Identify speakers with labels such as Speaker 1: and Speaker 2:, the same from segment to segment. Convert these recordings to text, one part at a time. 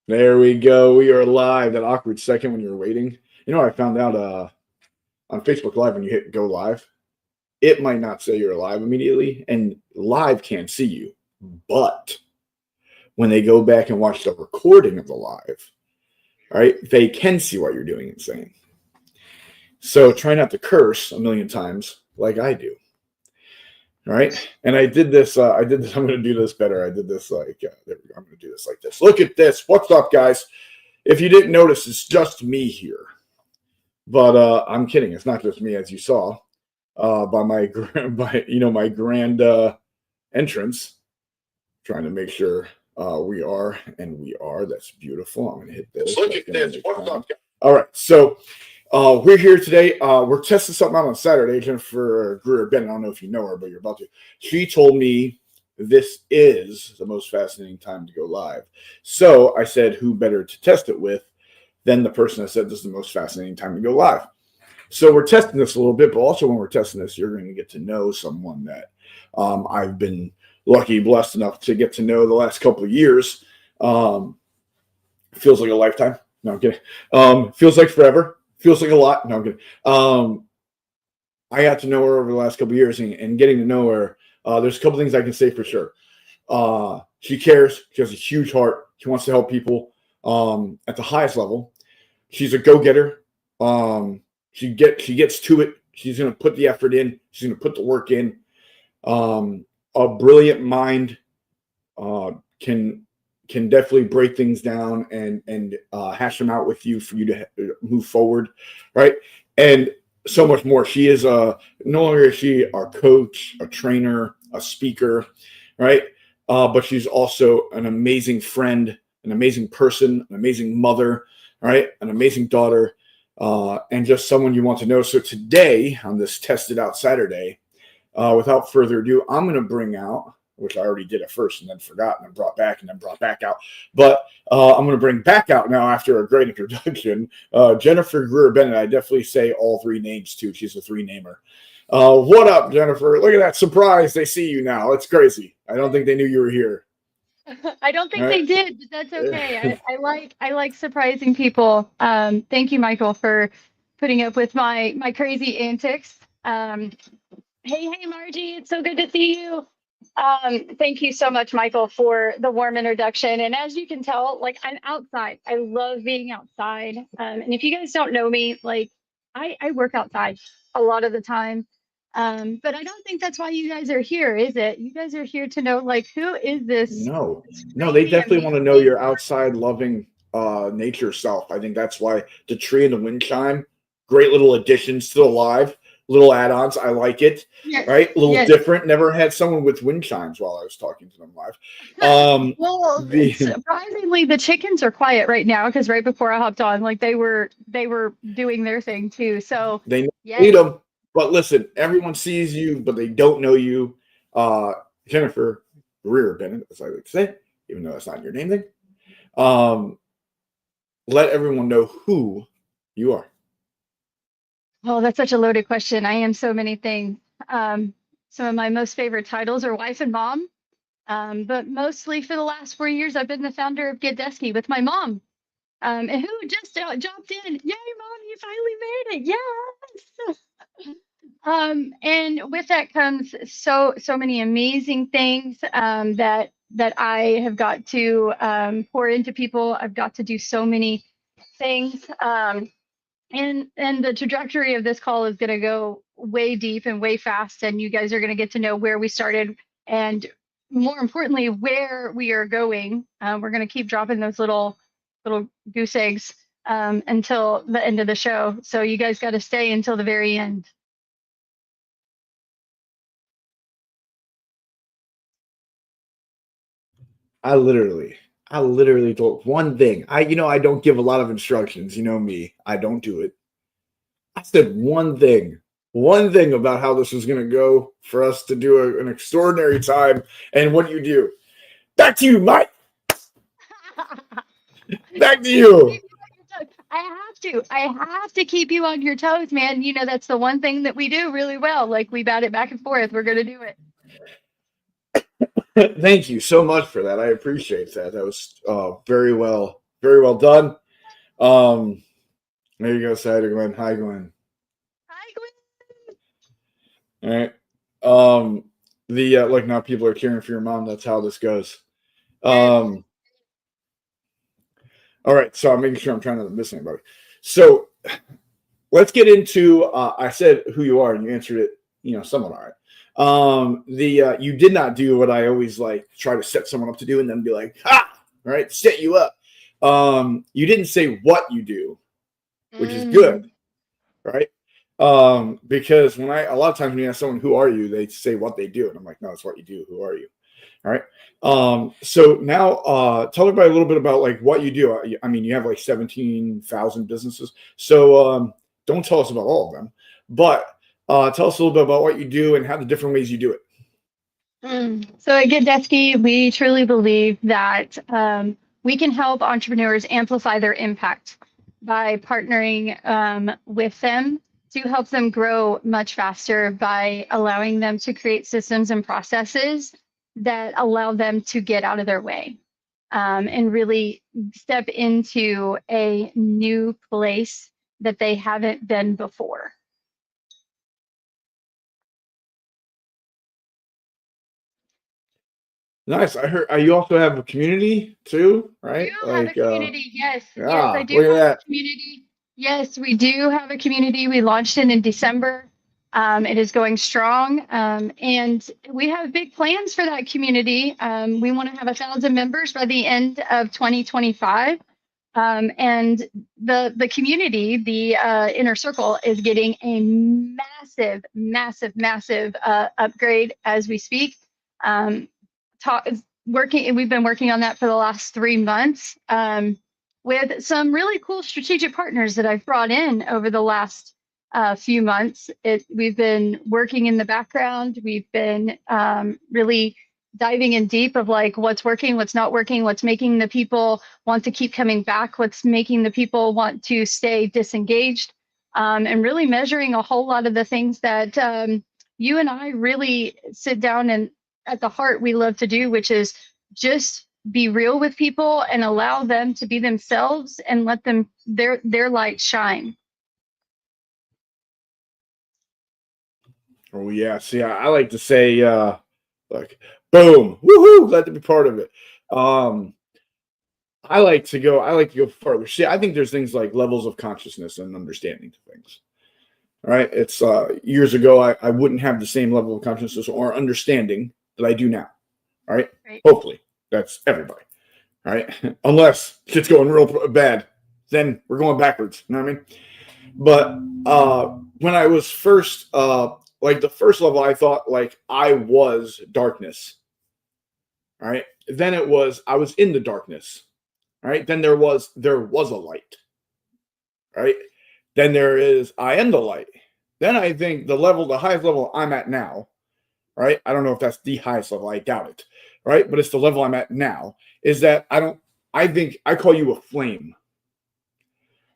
Speaker 1: There we go. We are live. That awkward second when you're waiting. You know, I found out on Facebook Live when you hit go live, it might not say you're live immediately, and live can't see you. But when they go back and watch the recording of the live, all right, they can see what you're doing and saying. So try not to curse a million times like I do. All right. And I did this. I'm going to do this better. I did this like, there we go. I'm going to do this like this. Look at this. What's up, guys? If you didn't notice, it's just me here. But I'm kidding. It's not just me, as you saw by my grand entrance. Trying to make sure we are, and we are. That's beautiful. I'm going to hit this. Look at this. What's up, guys? All right. So we're here today. We're testing something out on Saturday. Jennifer Greer-Bennett, I don't know if you know her, but you're about to. She told me this is the most fascinating time to go live. So I said, who better to test it with than the person that said this is the most fascinating time to go live. So we're testing this a little bit, but also when we're testing this, you're going to get to know someone that I've been lucky, blessed enough to get to know the last couple of years. Feels like a lifetime. No, I'm kidding. Feels like forever. Feels like a lot. No, I'm kidding. I got to know her over the last couple of years, and getting to know her, there's a couple things I can say for sure. She cares. She has a huge heart. She wants to help people at the highest level. She's a go-getter. She gets to it. She's going to put the effort in. She's going to put the work in. A brilliant mind can definitely break things down and hash them out with you for you to move forward, right? And so much more. She is no longer is she our coach, a trainer, a speaker, right? But she's also an amazing friend, an amazing person, an amazing mother, right? An amazing daughter, and just someone you want to know. So today, on this Tested Out Saturday, without further ado, I'm going to bring out, which I already did at first and then forgot and then brought back and then brought back out. But I'm going to bring back out now after a great introduction, Jennifer Greer-Bennett. I definitely say all three names too. She's a three-namer. What up, Jennifer? Look at that surprise. They see you now. It's crazy. I don't think they knew you were here.
Speaker 2: I don't think they did, but that's okay. I like surprising people. Thank you, Michael, for putting up with my crazy antics. Hey, Margie, it's so good to see you. Thank you so much, Michael, for the warm introduction. And as you can tell, like I'm outside. I love being outside. And if you guys don't know me, like I work outside a lot of the time. But I don't think that's why you guys are here, is it? You guys are here to know, like, who is this
Speaker 1: No, they
Speaker 2: crazy,
Speaker 1: definitely want to know
Speaker 2: amazing
Speaker 1: your outside loving nature self. I think that's why the tree and the wind chime, great little additions to the live, little add-ons. I like it.
Speaker 2: Yes,
Speaker 1: Right, a little
Speaker 2: yes.
Speaker 1: different. Never had someone with wind chimes while I was talking to them live.
Speaker 2: Well,
Speaker 1: The
Speaker 2: surprisingly, the chickens are quiet right now because right before I hopped on, like they were doing their thing too. So
Speaker 1: They need
Speaker 2: yes,
Speaker 1: them, but listen, everyone sees you, but they don't know you. Jennifer Greer-Bennett, as I would say, even though that's not your name thing. Um, let everyone know who you are.
Speaker 2: oh, that's such a loaded question. I am so many things. Some of my most favorite titles are wife and mom. But mostly for the last 4 years, I've been the founder of Get Desky with my mom, and who just jumped in. Yay, mom, you finally made it. Yes. And with that comes so many amazing things that I have got to pour into people. I've got to do so many things. And the trajectory of this call is going to go way deep and way fast, and you guys are going to get to know where we started and more importantly where we are going. We're going to keep dropping those little goose eggs until the end of the show, so you guys got to stay until the very end.
Speaker 1: I literally, I literally told one thing. I don't give a lot of instructions. You know me. I don't do it. I said one thing about how this was going to go for us to do an extraordinary time. And what do? Back to you, Mike. Back to you.
Speaker 2: I have to keep you on your toes, man. You know, that's the one thing that we do really well. Like we bat it back and forth. We're going to do it.
Speaker 1: Thank you so much for that. I appreciate that. That was very well Very well done. There you go, say hi to Gwen. Hi, Gwen.
Speaker 2: Hi, Gwen.
Speaker 1: All right. Look, now people are cheering for your mom. That's how this goes. All right. So I'm making sure I'm trying not to miss anybody. So let's get into. I said who you are, and you answered it. Somewhat all right. You did not do what I always like try to set someone up to do, and then be like, "Ha!" Right? Set you up. You didn't say what you do, which is good, right? Because a lot of times when you ask someone who are you, they say what they do, and I'm like, no, it's what you do. Who are you? All right. So now tell everybody a little bit about like what you do. I mean, you have like 17,000 businesses. So don't tell us about all of them, but tell us a little bit about what you do and how the different ways you do it.
Speaker 2: So at GetDesky, we truly believe that we can help entrepreneurs amplify their impact by partnering with them to help them grow much faster by allowing them to create systems and processes that allow them to get out of their way and really step into a new place that they haven't been before.
Speaker 1: Nice. I heard you also have a community too, right?
Speaker 2: Do have a community, yes. Yes, I do
Speaker 1: look at
Speaker 2: have
Speaker 1: that.
Speaker 2: a community. Yes, we do have a community. We launched it in December. It is going strong, and we have big plans for that community. We want to have 1,000 members by the end of 2025. And the community, the inner circle, is getting a massive upgrade as we speak. We've been working on that for the last 3 months with some really cool strategic partners that I've brought in over the last few months. We've been working in the background. We've been really diving in deep of like what's working, what's not working, what's making the people want to keep coming back, what's making the people want to stay disengaged, and really measuring a whole lot of the things that you and I really sit down and at the heart we love to do, which is just be real with people and allow them to be themselves and let them their light shine.
Speaker 1: Oh yeah. See, I like to say like boom, woohoo, glad to be part of it. I like to go further. See, I think there's things like levels of consciousness and understanding to things. All right. It's years ago I wouldn't have the same level of consciousness or understanding that I do now. All right.
Speaker 2: Right.
Speaker 1: Hopefully that's everybody. All right. Unless shit's going real bad, then we're going backwards. You know what I mean? But when I was first like the first level, I thought like I was darkness. All right. Then I was in the darkness. All right. Then there was a light. Right. Then there is I am the light. Then I think the highest level I'm at now, right? I don't know if that's the highest level. I doubt it. Right. But it's the level I'm at now is that I think I call you a flame.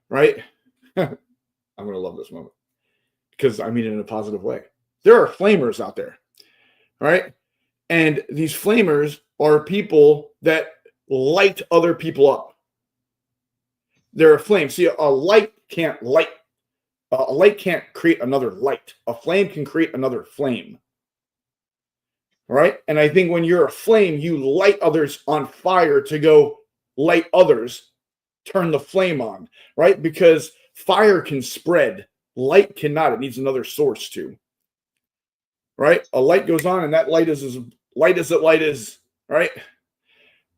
Speaker 1: Right. I'm going to love this moment because I mean it in a positive way. There are flamers out there. Right. And these flamers are people that light other people up. They're a flame. See, a light can't create another light. A flame can create another flame. Right? And I think when you're a flame, you light others on fire to go light others, turn the flame on, right? Because fire can spread, light cannot. It needs another source too. Right? A light goes on, and that light is as light as that light is, right?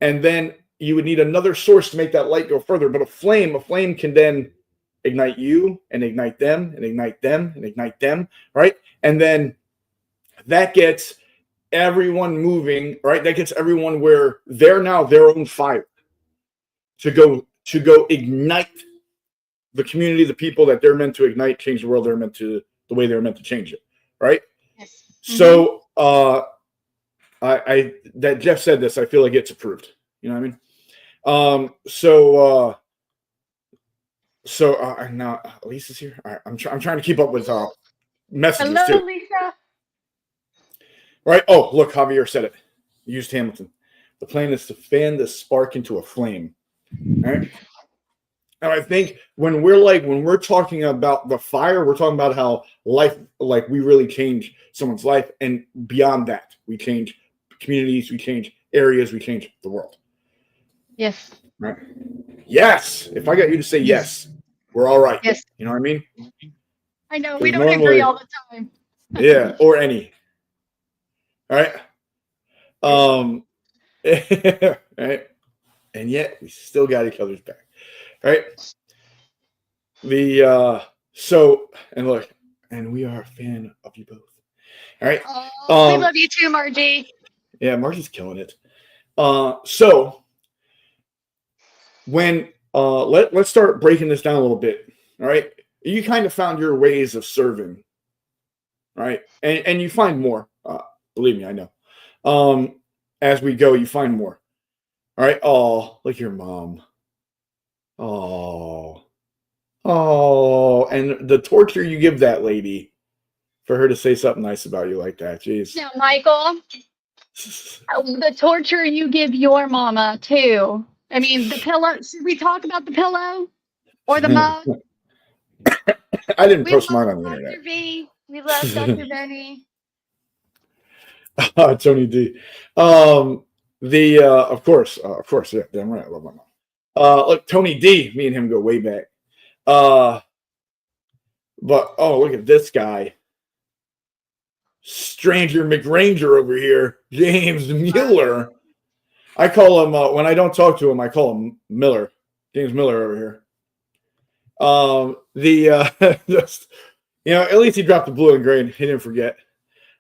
Speaker 1: And then you would need another source to make that light go further. But a flame can then ignite you and ignite them and ignite them and ignite them, right? And then that gets everyone moving, right? That gets everyone where they're now their own fire to go ignite the community, the people that they're meant to ignite, change the world. The way they're meant to change it, right?
Speaker 2: Yes.
Speaker 1: So I that Jeff said this, I feel like it's approved. You know what I mean? So now Lisa's here. All right, I'm trying to keep up with messages
Speaker 2: Hello,
Speaker 1: too.
Speaker 2: Lisa.
Speaker 1: Right? Oh, look, Javier said it. Used Hamilton. The plan is to fan the spark into a flame. Right? And I think when we're talking about the fire, we're talking about how life, like we really change someone's life, and beyond that, we change communities, we change areas, we change the world.
Speaker 2: Yes.
Speaker 1: Right? Yes. If I got you to say yes, we're all right.
Speaker 2: Yes.
Speaker 1: You know what I mean?
Speaker 2: I know we
Speaker 1: Because
Speaker 2: don't agree
Speaker 1: normally,
Speaker 2: all the time.
Speaker 1: yeah, or any. All right. Right. And yet we still got each other's back. Right. So and look, and we are a fan of you both. All right.
Speaker 2: Oh, we love you too, Margie.
Speaker 1: Yeah, Margie's killing it. So when let's start breaking this down a little bit. All right. You kind of found your ways of serving, right? And you find more. Believe me, I know. As we go, you find more. All right. Oh, look your mom. Oh. Oh, and the torture you give that lady for her to say something nice about you like that. Jeez.
Speaker 2: Now, Michael, the torture you give your mama too. I mean, the pillow. Should we talk about the pillow or the mug?
Speaker 1: I didn't
Speaker 2: We
Speaker 1: post
Speaker 2: love
Speaker 1: mine on the
Speaker 2: Dr.
Speaker 1: internet.
Speaker 2: V. We love Dr. Benny.
Speaker 1: Tony D. Of course, yeah, damn right, I love my mom. Look, Tony D. Me and him go way back. But oh, look at this guy, Stranger McRanger over here, James Mueller. I call him when I don't talk to him. I call him Miller, James Miller over here. Just at least he dropped the blue and green. He didn't forget,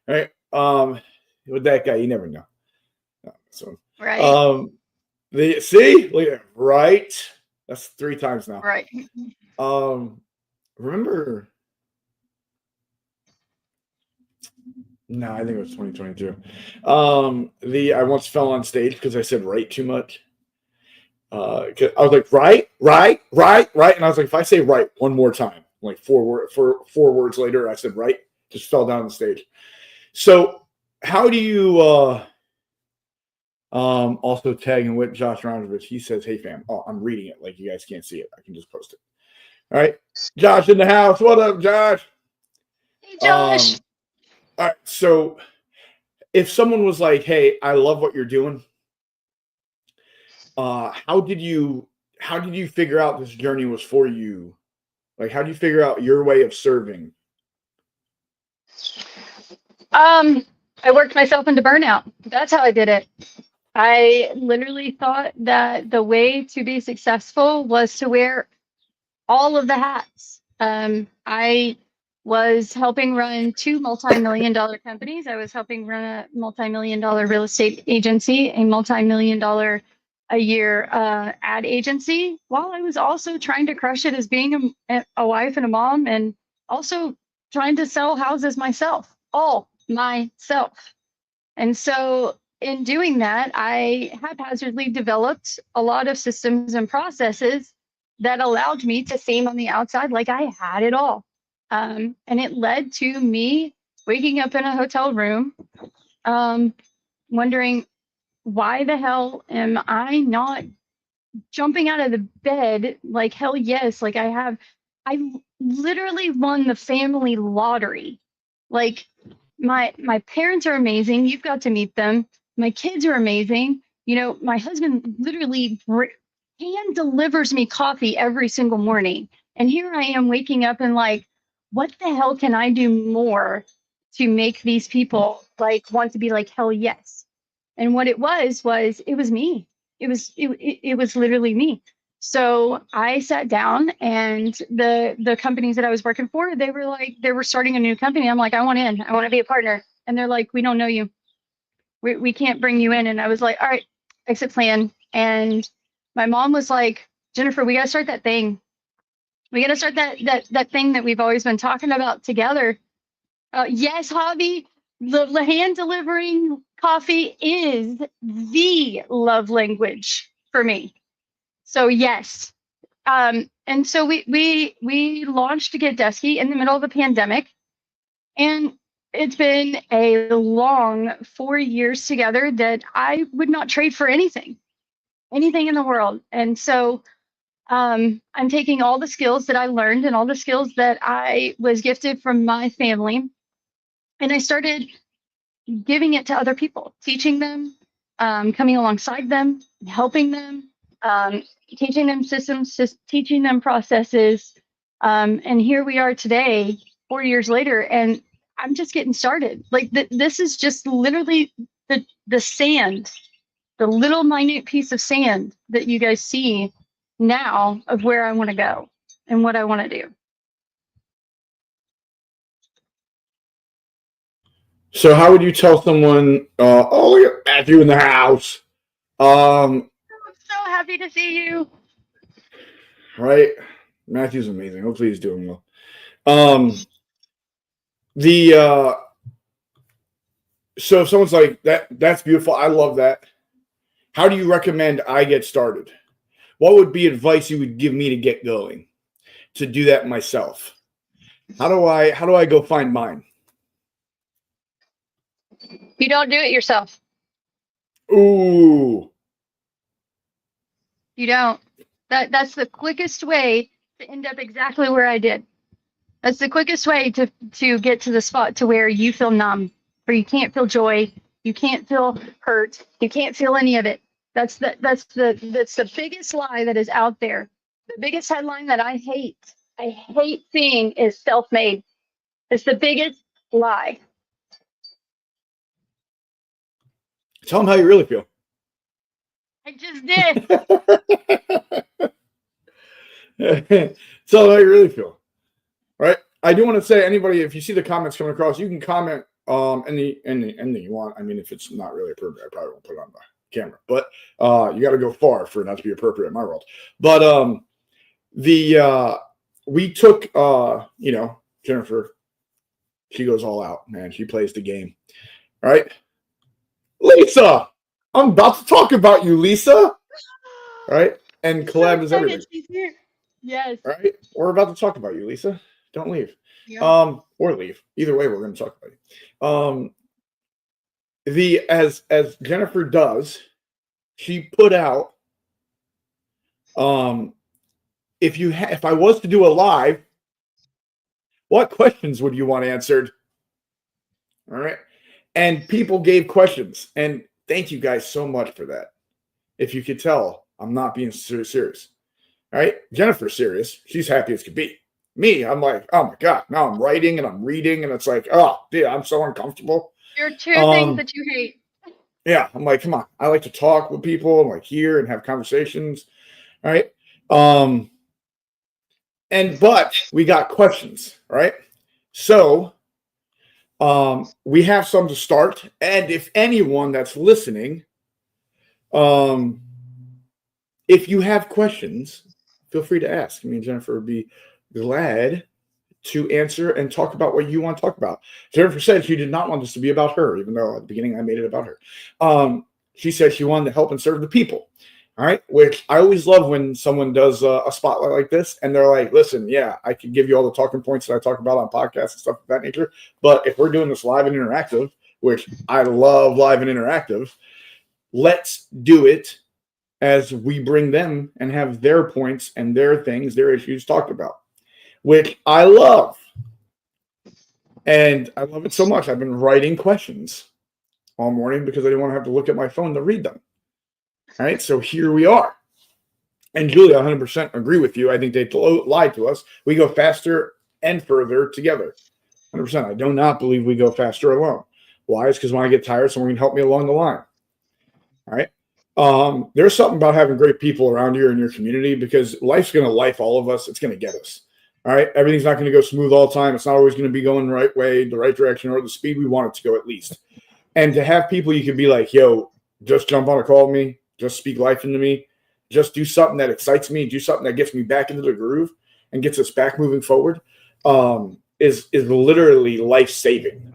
Speaker 1: right? With that guy, you never know. So
Speaker 2: Right.
Speaker 1: Look at right. That's 3 times now.
Speaker 2: Right.
Speaker 1: Remember? No, I think it was 2022. I once fell on stage because I said right too much. I was like right, and I was like, if I say right one more time, like 4 words later, I said right, just fell down on the stage. So how do you also tagging with Josh Roundovich? He says, "Hey fam," oh, I'm reading it like you guys can't see it. I can just post it. All right, Josh in the house. What up, Josh?
Speaker 2: Hey, Josh.
Speaker 1: All right, so if someone was like, "Hey, I love what you're doing," how did you figure out this journey was for you? Like, how do you figure out your way of serving?
Speaker 2: I worked myself into burnout. That's how I did it. I literally thought that the way to be successful was to wear all of the hats. I was helping run 2 multi-million-dollar companies. I was helping run a multi-million-dollar real estate agency, a multi-million-dollar a year ad agency, while I was also trying to crush it as being a wife and a mom, and also trying to sell houses myself, all myself. And so in doing that, I haphazardly developed a lot of systems and processes that allowed me to seem on the outside like I had it all. And it led to me waking up in a hotel room, wondering, why the hell am I not jumping out of the bed like hell yes? Like I literally won the family lottery. Like my parents are amazing. You've got to meet them. My kids are amazing. My husband literally hand delivers me coffee every single morning. And here I am waking up and like, what the hell can I do more to make these people like want to be like hell yes? And what it was it was me. It was literally me. So I sat down, and the companies that I was working for, they were starting a new company. I'm like, I want in. I want to be a partner. And they're like, we don't know you. We can't bring you in. And I was like, all right, exit plan. And my mom was like, Jennifer, we got to start that thing. We got to start that thing that we've always been talking about together. Yes, hobby. The hand delivering coffee is the love language for me. So yes. And so we launched Get Dusky in the middle of a pandemic, and it's been a long 4 years together that I would not trade for anything. anything in the world. And so I'm taking all the skills that I learned and all the skills that I was gifted from my family, and I started giving it to other people, teaching them, coming alongside them, helping them, teaching them systems, teaching them processes. And here we are today, 4 years later, and I'm just getting started. Like this is just literally the sand, the little minute piece of sand that you guys see now of where I want to go and what I want to do.
Speaker 1: So how would you tell someone, oh, look at Matthew in the house?
Speaker 2: I'm so happy to see you.
Speaker 1: Right? Matthew's amazing. Hopefully he's doing well. The so if someone's like that's beautiful. I love that. How do you recommend I get started? What would be advice you would give me to get going to do that myself? How do I go find mine?
Speaker 2: You don't do it yourself.
Speaker 1: Ooh.
Speaker 2: You don't. That's the quickest way to end up exactly where I did. That's the quickest way to get to the spot to where you feel numb, where you can't feel joy, you can't feel hurt, you can't feel any of it. That's the biggest lie that is out there. The biggest headline that I hate seeing is self-made. It's the biggest lie.
Speaker 1: Tell them how you really feel.
Speaker 2: I just did.
Speaker 1: Tell them how you really feel. Right? I do want to say, anybody, if you see the comments coming across, you can comment anything you want. I mean, if it's not really appropriate, I probably won't put it on the camera. But you got to go far for it not to be appropriate in my world. But we took Jennifer, she goes all out, man. She plays the game. Right? Lisa, I'm about to talk about you, Lisa. Right? And collab is everything.
Speaker 2: She's here. Yes.
Speaker 1: Right? We're about to talk about you, Lisa. Don't leave.
Speaker 2: Yeah.
Speaker 1: Or leave. Either way, we're going to talk about you. As Jennifer does, she put out if I was to do a live, what questions would you want answered? All right. And people gave questions. And thank you guys so much for that. If you could tell, I'm not being serious. All right. Jennifer's serious. She's happy as could be. Me, I'm like, oh my God. Now I'm writing and I'm reading. And it's like, oh, dude, I'm so uncomfortable.
Speaker 2: There are two things that you hate.
Speaker 1: Yeah. I'm like, come on. I like to talk with people and like hear and have conversations. All right. But we got questions. Right. So we have some to start. And if anyone that's listening, if you have questions, feel free to ask. Me and Jennifer would be glad to answer and talk about what you want to talk about. Jennifer said she did not want this to be about her, even though at the beginning I made it about her. She said she wanted to help and serve the people. All right, which I always love when someone does a spotlight like this and they're like, listen, yeah, I can give you all the talking points that I talk about on podcasts and stuff of that nature. But if we're doing this live and interactive, which I love live and interactive, let's do it as we bring them and have their points and their things, their issues talked about, which I love. And I love it so much. I've been writing questions all morning because I didn't want to have to look at my phone to read them. All right, so here we are. And Julia, 100% agree with you. I think they lied to us. We go faster and further together. 100%. I do not believe we go faster alone. Why? It's because when I get tired, someone can help me along the line. All right. There's something about having great people around you in your community because life's going to life all of us. It's going to get us. All right. Everything's not going to go smooth all the time. It's not always going to be going the right way, the right direction, or the speed we want it to go at least. And to have people you can be like, yo, just jump on a call with me. Just speak life into me. Just do something that excites me. Do something that gets me back into the groove and gets us back moving forward is literally life-saving.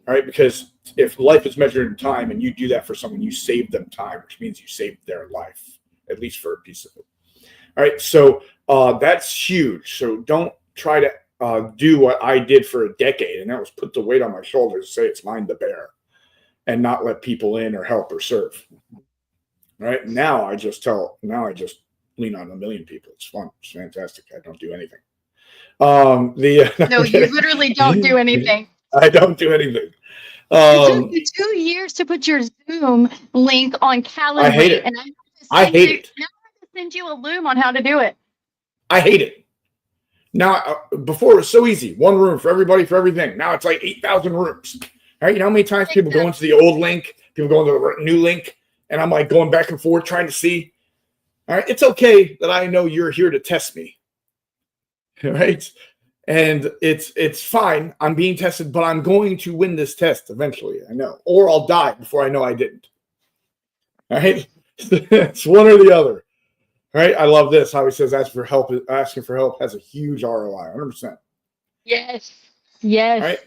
Speaker 1: All right. Because if life is measured in time and you do that for someone, you save them time, which means you saved their life, at least for a piece of it. All right. So that's huge. So don't try to do what I did for a decade. And that was put the weight on my shoulders and say it's mine to bear and not let people in or help or serve. Right now, I just lean on a million people. It's fun. It's fantastic. I don't do anything.
Speaker 2: No, you literally don't do anything.
Speaker 1: I don't do anything.
Speaker 2: It took you 2 years to put your Zoom link on Calendly.
Speaker 1: I hate it.
Speaker 2: And
Speaker 1: I hate it.
Speaker 2: Now I have to send you a loom on how to do it.
Speaker 1: I hate it. Now, before it was so easy. One room for everybody, for everything. Now it's like 8,000 rooms. All right, you know how many times people go into the old link, people go into the new link, and I'm like going back and forth trying to see. All right, it's okay that I know you're here to test me. All right, and it's fine. I'm being tested, but I'm going to win this test eventually. I know, or I'll die before I know I didn't. All right, it's one or the other. All right, I love this. How he says asking for help has a huge ROI, 100%.
Speaker 2: Yes.
Speaker 1: All right.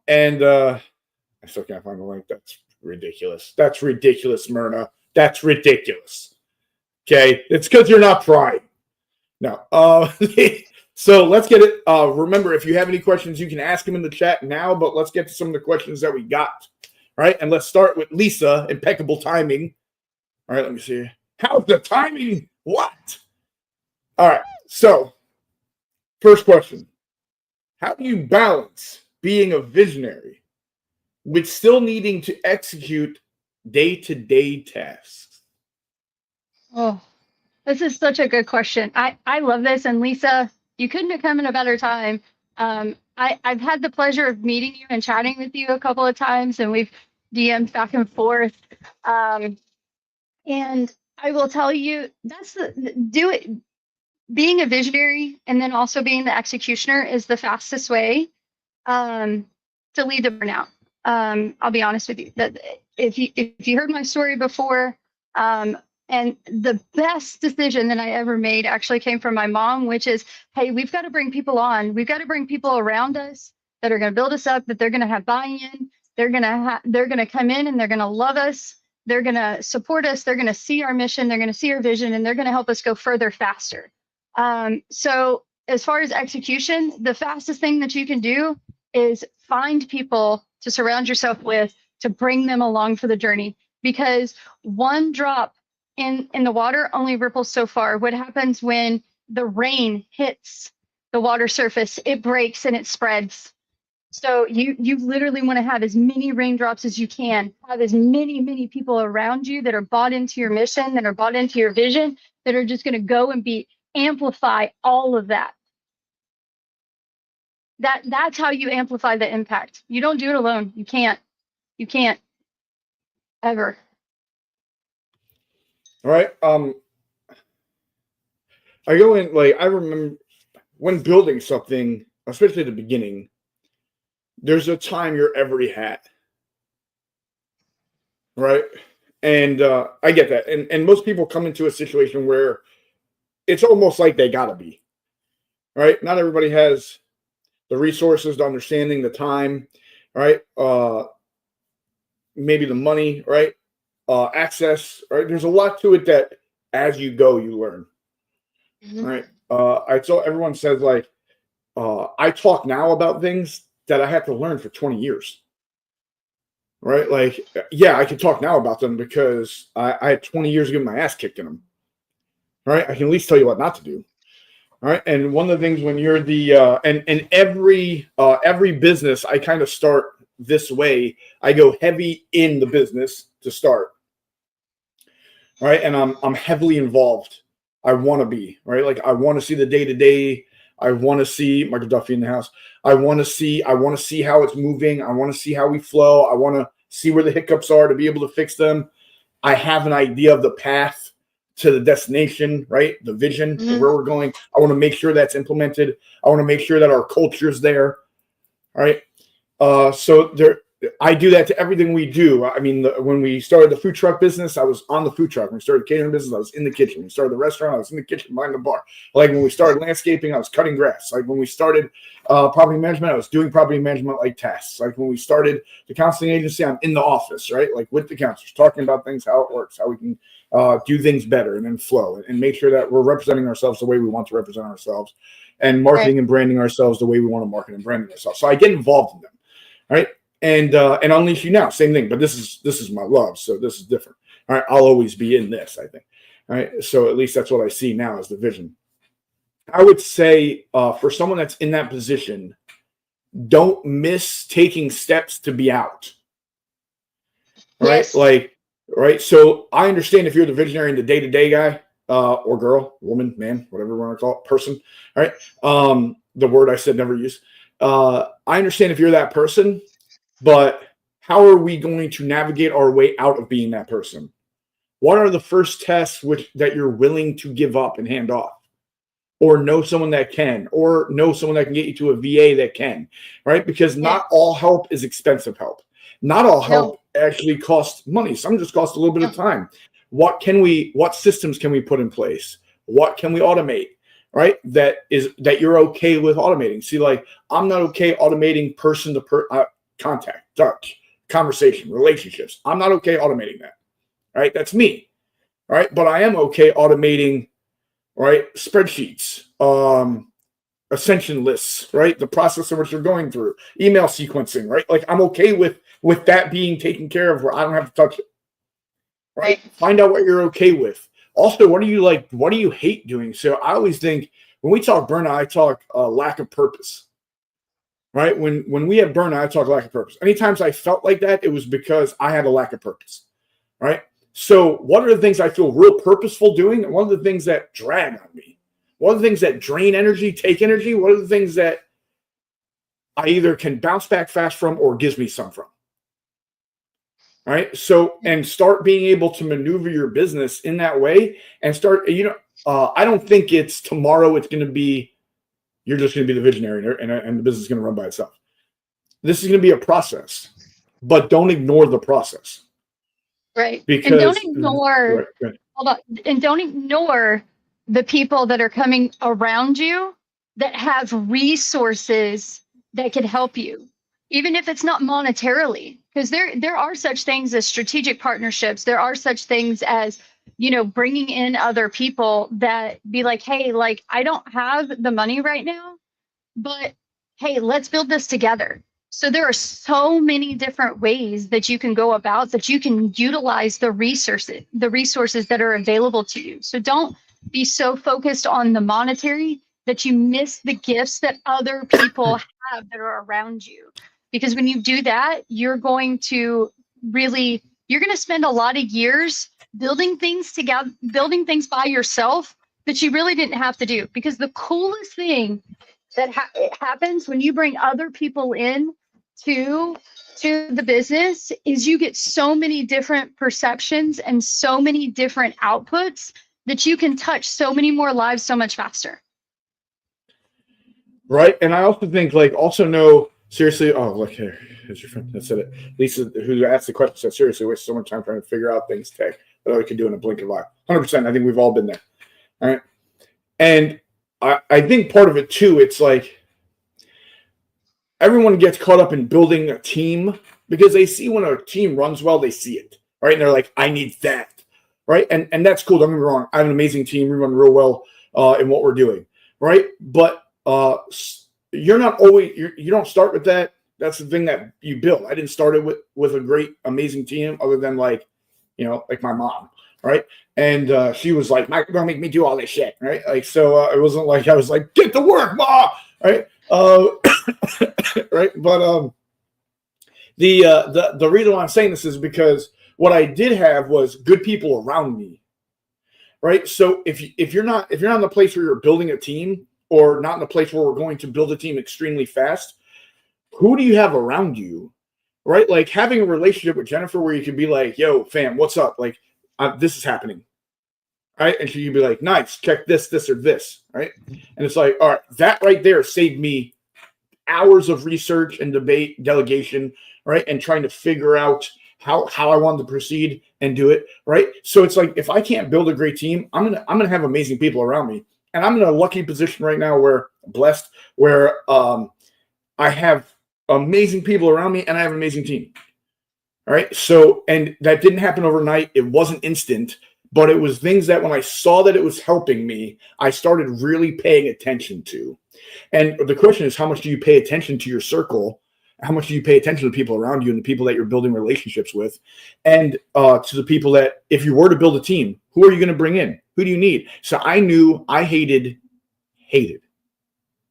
Speaker 1: And I still can't find the link. That's ridiculous. That's ridiculous, Myrna. That's ridiculous. Okay, it's because you're not trying. No. So let's get it. Remember, if you have any questions, you can ask them in the chat now. But let's get to some of the questions that we got. All right, and let's start with Lisa. Impeccable timing. All right, let me see. How's the timing? What? All right. So, first question. How do you balance being a visionary with still needing to execute day-to-day tasks?
Speaker 2: Oh, this is such a good question. I love this. And Lisa, you couldn't have come in a better time. I've had the pleasure of meeting you and chatting with you a couple of times, and we've DM'd back and forth. And I will tell you, being a visionary and then also being the executioner is the fastest way to lead to burnout. I'll be honest with you, that if you heard my story before, and the best decision that I ever made actually came from my mom, which is, hey, we've got to bring people on. We've got to bring people around us that are going to build us up, that they're going to have buy-in. They're going to come in and they're going to love us. They're going to support us. They're going to see our mission. They're going to see our vision, and they're going to help us go further faster. So as far as execution, the fastest thing that you can do is find people to surround yourself with, to bring them along for the journey, because one drop in the water only ripples so far. What happens when the rain hits the water surface? It breaks and it spreads. So you literally want to have as many raindrops as you can, have as many people around you that are bought into your mission, that are bought into your vision, that are just going to go and amplify all of that. That's how you amplify the impact. You don't do it alone. You can't ever.
Speaker 1: All right. I go in, like, I remember when building something, especially at the beginning, there's a time you're every hat. Right. And I get that. And most people come into a situation where it's almost like they gotta be. Right. Not everybody has the resources, the understanding, the time, right? Maybe the money, right? Access, right? There's a lot to it that as you go, you learn, right? Everyone says, like, I talk now about things that I have to learn for 20 years, right? Like, yeah, I can talk now about them because I had 20 years of getting my ass kicked in them, right? I can at least tell you what not to do. All right. And one of the things when you're and every business, I kind of start this way. I go heavy in the business to start. All right. And I'm heavily involved. I want to be, right. Like, I want to see the day-to-day. I want to see Michael Duffy in the house. I want to see how it's moving. I want to see how we flow. I want to see where the hiccups are to be able to fix them. I have an idea of the path to the destination, right? The vision of where we're going. I want to make sure that's implemented. I want to make sure that our culture's there. All right. I do that to everything we do. I mean, when we started the food truck business, I was on the food truck. When we started the catering business, I was in the kitchen. When we started the restaurant, I was in the kitchen behind the bar. Like, when we started landscaping, I was cutting grass. Like, when we started property management, I was doing property management like tasks. Like, when we started the counseling agency, I'm in the office, right? Like, with the counselors, talking about things, how it works, how we can do things better and then flow and make sure that we're representing ourselves the way we want to represent ourselves, and marketing and branding ourselves the way we want to market and brand ourselves. So I get involved in them, right? And Unleash You Now, same thing, but this is my love, so this is different. All right, I'll always be in this, I think. All right, so at least that's what I see now as the vision. I would say for someone that's in that position, don't miss taking steps to be out. Right?
Speaker 2: Yes.
Speaker 1: Like, right. So I understand if you're the visionary and the day-to-day guy, or girl, woman, man, whatever you want to call it, person. All right. The word I said never use. I understand if you're that person, but how are we going to navigate our way out of being that person? What are the first tests that you're willing to give up and hand off? Or know someone that can, or know someone that can get you to a VA that can, right? Because not all help is expensive help. Not all help actually costs money. Some just cost a little bit of time. What systems can we put in place? What can we automate, right? That you're okay with automating. See, like, I'm not okay automating person to contact, touch, conversation, relationships. I'm not okay automating that, right? That's me, right? But I am okay automating, right? Spreadsheets, ascension lists, right? The process of which you're going through, email sequencing, right? Like, I'm okay with that being taken care of where I don't have to touch it, right? Find out what you're okay with. Also, what do you like? What do you hate doing? So I always think when we talk burnout, I talk lack of purpose, right? When we have burnout, I talk lack of purpose. Anytime I felt like that, it was because I had a lack of purpose, right? So what are the things I feel real purposeful doing? And what are the things that drag on me? What are the things that drain energy, take energy? What are the things that I either can bounce back fast from or gives me some from? Right? So, and start being able to maneuver your business in that way and start, I don't think it's tomorrow it's going to be, you're just going to be the visionary and the business is going to run by itself. This is going to be a process, but don't ignore the process.
Speaker 2: Right.
Speaker 1: Because,
Speaker 2: and don't ignore,
Speaker 1: right.
Speaker 2: Hold on, and don't ignore the people that are coming around you that have resources that could help you, even if it's not monetarily, because there are such things as strategic partnerships. There are such things as, bringing in other people that be like, hey, like, I don't have the money right now, but hey, let's build this together. So there are so many different ways that you can go about, that you can utilize the resources that are available to you. So don't be so focused on the monetary that you miss the gifts that other people have that are around you. Because when you do that, you're going to spend a lot of years building things together, building things by yourself that you really didn't have to do. Because the coolest thing that happens when you bring other people in to the business is you get so many different perceptions and so many different outputs that you can touch so many more lives so much faster.
Speaker 1: Right. And I also think, like, know, seriously, oh, look here. Here's your friend that said it. Lisa, who asked the question, said, seriously, waste so much time trying to figure out things tech that I could do in a blink of an eye. 100%. I think we've all been there. All right. And I think part of it, too, it's like everyone gets caught up in building a team because they see when a team runs well, they see it. Right. And they're like, I need that. Right. And that's cool. Don't get me wrong. I have an amazing team. We run real well in what we're doing. Right. But you're not always, you don't start with that. That's the thing that you build. I didn't start it with a great, amazing team other than like my mom. Right. And she was like, Mike, you're going to make me do all this shit. Right. Like, so it wasn't like I was like, get to work, Ma. Right. Right. But the reason why I'm saying this is because what I did have was good people around me. Right. So if you're not in the place where you're building a team, or not in a place where we're going to build a team extremely fast, who do you have around you? Right. Like having a relationship with Jennifer where you can be like, yo, fam, what's up? Like, this is happening. Right. And she'd be like, nice, check this, or this. Right. And it's like, all right, that right there saved me hours of research and debate, delegation, right. And trying to figure out how I wanted to proceed and do it. Right. So it's like, if I can't build a great team, I'm going to have amazing people around me. And I'm in a lucky position right now where I'm blessed, where I have amazing people around me and I have an amazing team. All right. So, and that didn't happen overnight. It wasn't instant, but it was things that when I saw that it was helping me, I started really paying attention to. And the question is, how much do you pay attention to your circle How much do you pay attention to the people around you and the people that you're building relationships with? And to the people that, if you were to build a team, who are you going to bring in? Who do you need? So I knew I hated, and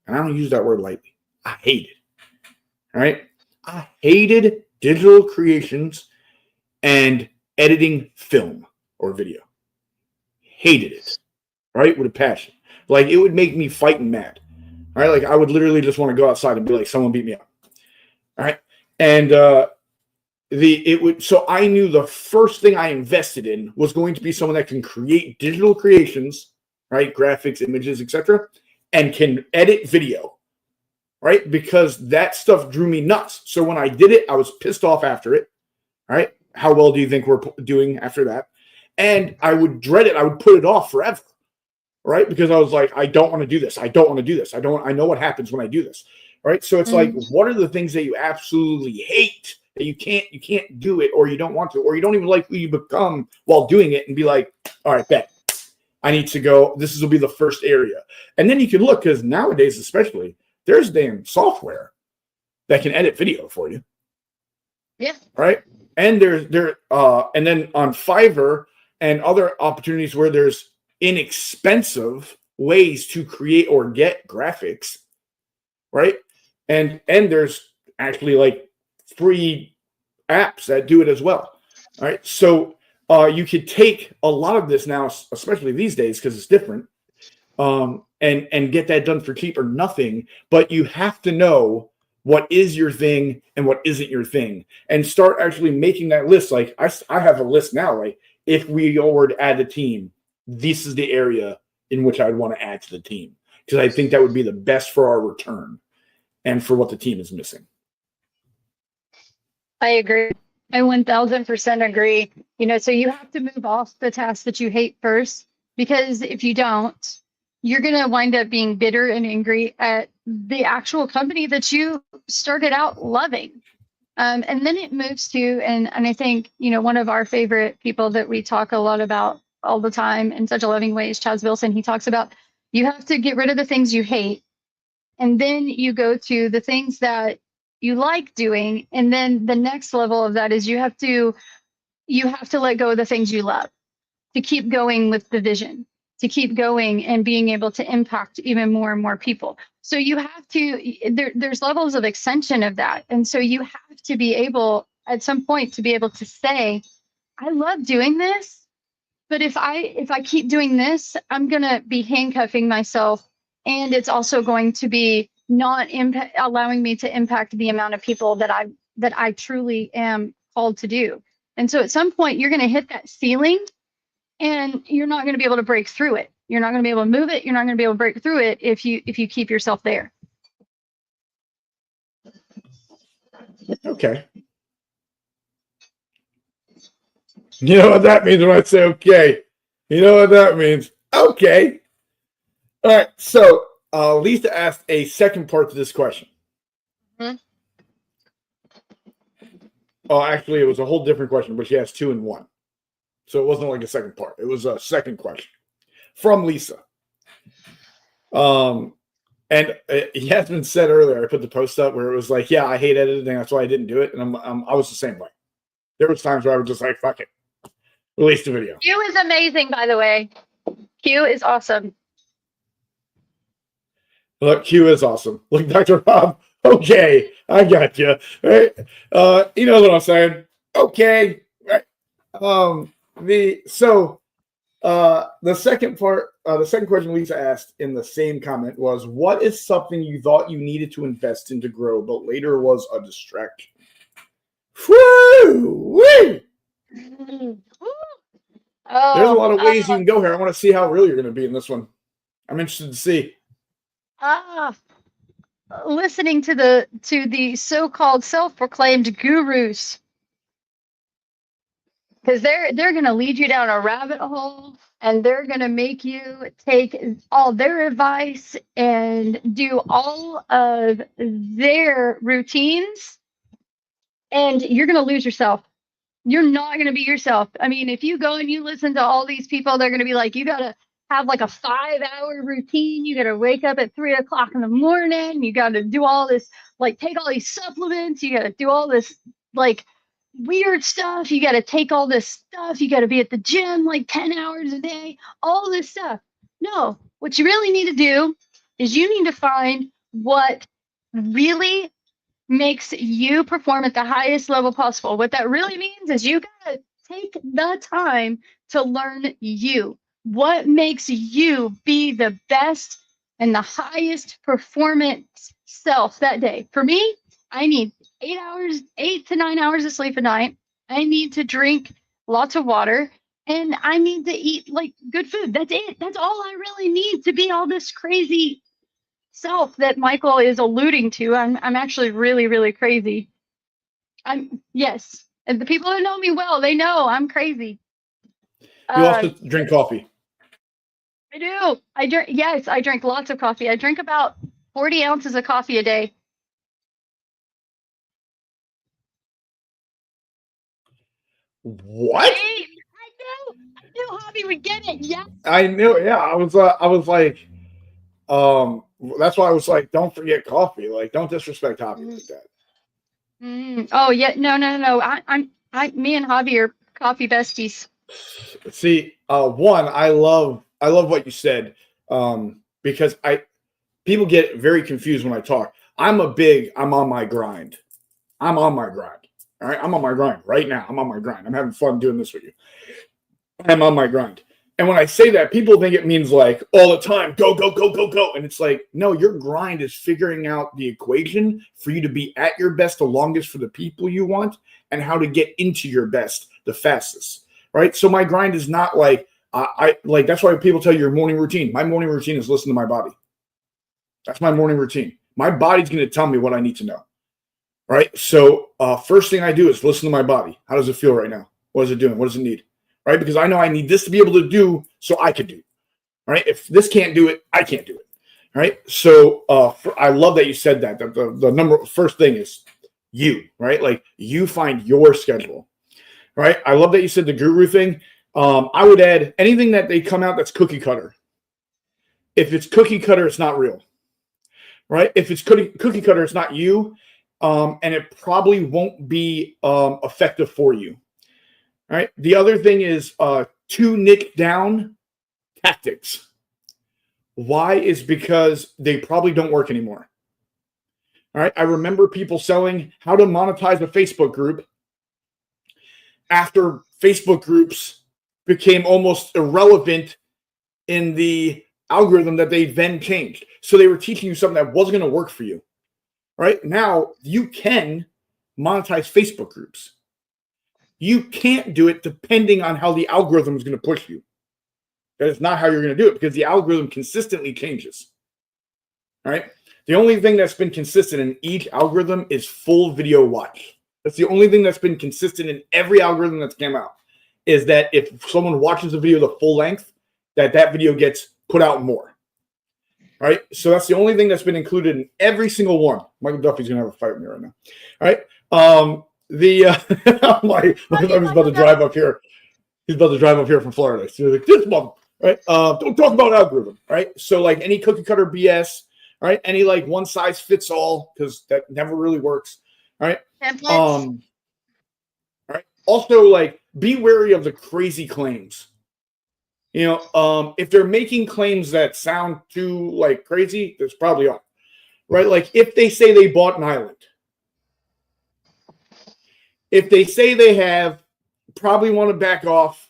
Speaker 1: I don't use that word lightly. I hated. All right. I hated digital creations and editing film or video. Hated it. Right. With a passion. Like, it would make me fighting mad. All right. Like, I would literally just want to go outside and be like, someone beat me up. All right. And so I knew the first thing I invested in was going to be someone that can create digital creations, right? Graphics, images, etc., and can edit video, right? Because that stuff drew me nuts. So when I did it, I was pissed off after it. All right. How well do you think we're doing after that? And I would dread it. I would put it off forever. Right? Because I was like, I don't want to do this. I don't want to do this. I know what happens when I do this. Right? So it's like, what are the things that you absolutely hate that you can't do it, or you don't want to, or you don't even like who you become while doing it, and be like, all right, bet. I need to go. This will be the first area. And then you can look, because nowadays, especially, there's damn software that can edit video for you.
Speaker 2: Yeah.
Speaker 1: Right? And and then on Fiverr and other opportunities where there's inexpensive ways to create or get graphics, right? And there's actually like free apps that do it as well. All right. So you could take a lot of this now, especially these days, because it's different, and get that done for cheap or nothing. But you have to know what is your thing and what isn't your thing, and start actually making that list. Like I have a list now. Like, if we all were to add a team, this is the area in which I'd want to add to the team, because I think that would be the best for our return and for what the team is missing.
Speaker 2: I agree. I 1000% agree. So you have to move off the tasks that you hate first, because if you don't, you're going to wind up being bitter and angry at the actual company that you started out loving. And then it moves to, and I think, one of our favorite people that we talk a lot about all the time in such a loving way is Chaz Wilson. He talks about, you have to get rid of the things you hate, and then you go to the things that you like doing. And then the next level of that is you have to let go of the things you love to keep going with the vision, to keep going and being able to impact even more and more people. So you have to, there's levels of extension of that. And so you have to be able at some point to be able to say, I love doing this, but if I keep doing this, I'm going to be handcuffing myself, and it's also going to be not allowing me to impact the amount of people that I truly am called to do. And so at some point you're going to hit that ceiling, and you're not going to be able to break through it. You're not going to be able to move it. You're not going to be able to break through it if you keep yourself there.
Speaker 1: Okay. You know what that means when I say okay? You know what that means? Okay. All right. So Lisa asked a second part to this question.
Speaker 2: Mm-hmm.
Speaker 1: Oh, actually, it was a whole different question, but she asked two in one. So it wasn't like a second part. It was a second question from Lisa. And it has been said earlier, I put the post up where it was like, yeah, I hate editing. That's why I didn't do it. And I was the same way. There was times where I was just like, fuck it. Release the video.
Speaker 2: Q is amazing, by the way. Q is awesome.
Speaker 1: Look, Q is awesome. Look, Dr. Rob. Okay, I got you. Right? You know what I'm saying? Okay. Right. The second part, the second question Lisa asked in the same comment was, what is something you thought you needed to invest in to grow, but later was a distraction? Woo! There's a lot of ways you can go here. I want to see how real you're going to be in this one. I'm interested to see.
Speaker 2: Listening to the so-called self-proclaimed gurus, because they're going to lead you down a rabbit hole, and they're going to make you take all their advice and do all of their routines, and you're going to lose yourself. You're not going to be yourself. I mean, if you go and you listen to all these people, they're going to be like, you got to have like a 5-hour routine. You got to wake up at 3 o'clock in the morning. You got to do all this, like take all these supplements. You got to do all this like weird stuff. You got to take all this stuff. You got to be at the gym like 10 hours a day, all this stuff. No, what you really need to do is you need to find what really makes you perform at the highest level possible. What that really means is you got to take the time to learn you. What makes you be the best and the highest performance self that day? For me, I need 8 to 9 hours of sleep a night. I need to drink lots of water and I need to eat like good food. That's it. That's all I really need to be all this crazy self that Michael is alluding to. I'm actually really, really crazy. Yes. And the people that know me well, they know I'm crazy.
Speaker 1: You also drink coffee.
Speaker 2: I do. I drink lots of coffee. I drink about 40 ounces of coffee a day.
Speaker 1: What?
Speaker 2: I knew Hobby would get it. Yeah.
Speaker 1: I knew. Yeah, I was like, that's why I was like, don't forget coffee. Like, don't disrespect Hobby like that.
Speaker 2: Oh yeah, no. Me and Hobby are coffee besties.
Speaker 1: See, one, I love what you said, because people get very confused when I talk. I'm on my grind. I'm on my grind. All right, I'm on my grind right now. I'm on my grind. I'm having fun doing this with you. I'm on my grind. And when I say that, people think it means like all the time, go, go, go, go, go. And it's like, no, your grind is figuring out the equation for you to be at your best the longest for the people you want and how to get into your best the fastest, right? So my grind is not like, I like, that's why people tell you your morning routine. My morning routine is listen to my body. That's my morning routine. My body's going to tell me what I need to know, right? So first thing I do is listen to my body. How does it feel right now? What is it doing? What does it need? Right? Because I know I need this to be able to do so I can do. Right? If this can't do it, I can't do it. Right? So I love that you said that. The first thing is you, right? Like you find your schedule. Right? I love that you said the guru thing. I would add anything that they come out that's cookie cutter. If it's cookie cutter, it's not real. Right? If it's cookie cutter, it's not you. And it probably won't be effective for you. All right. The other thing is to nick down tactics. Why is because they probably don't work anymore. All right. I remember people selling how to monetize a Facebook group after Facebook groups became almost irrelevant in the algorithm that they then changed. So they were teaching you something that wasn't going to work for you. All right. Now you can monetize Facebook groups. You can't do it depending on how the algorithm is going to push you. That is not how you're going to do it because the algorithm consistently changes. All right. The only thing that's been consistent in each algorithm is full video watch. That's the only thing that's been consistent in every algorithm that's come out is that if someone watches a video the full length, that video gets put out more. All right. So that's the only thing that's been included in every single one. Michael Duffy's going to have a fight with me right now. All right. I'm about to drive up here. He's about to drive up here from Florida. So he's like, this one, right? Don't talk about algorithm, right? So like any cookie cutter BS, right? Any like one size fits all, because that never really works. All right. All right. Also, like be wary of the crazy claims. You know, if they're making claims that sound too like crazy, there's probably are. Right? Like if they say they bought an island. If they say they have, probably want to back off.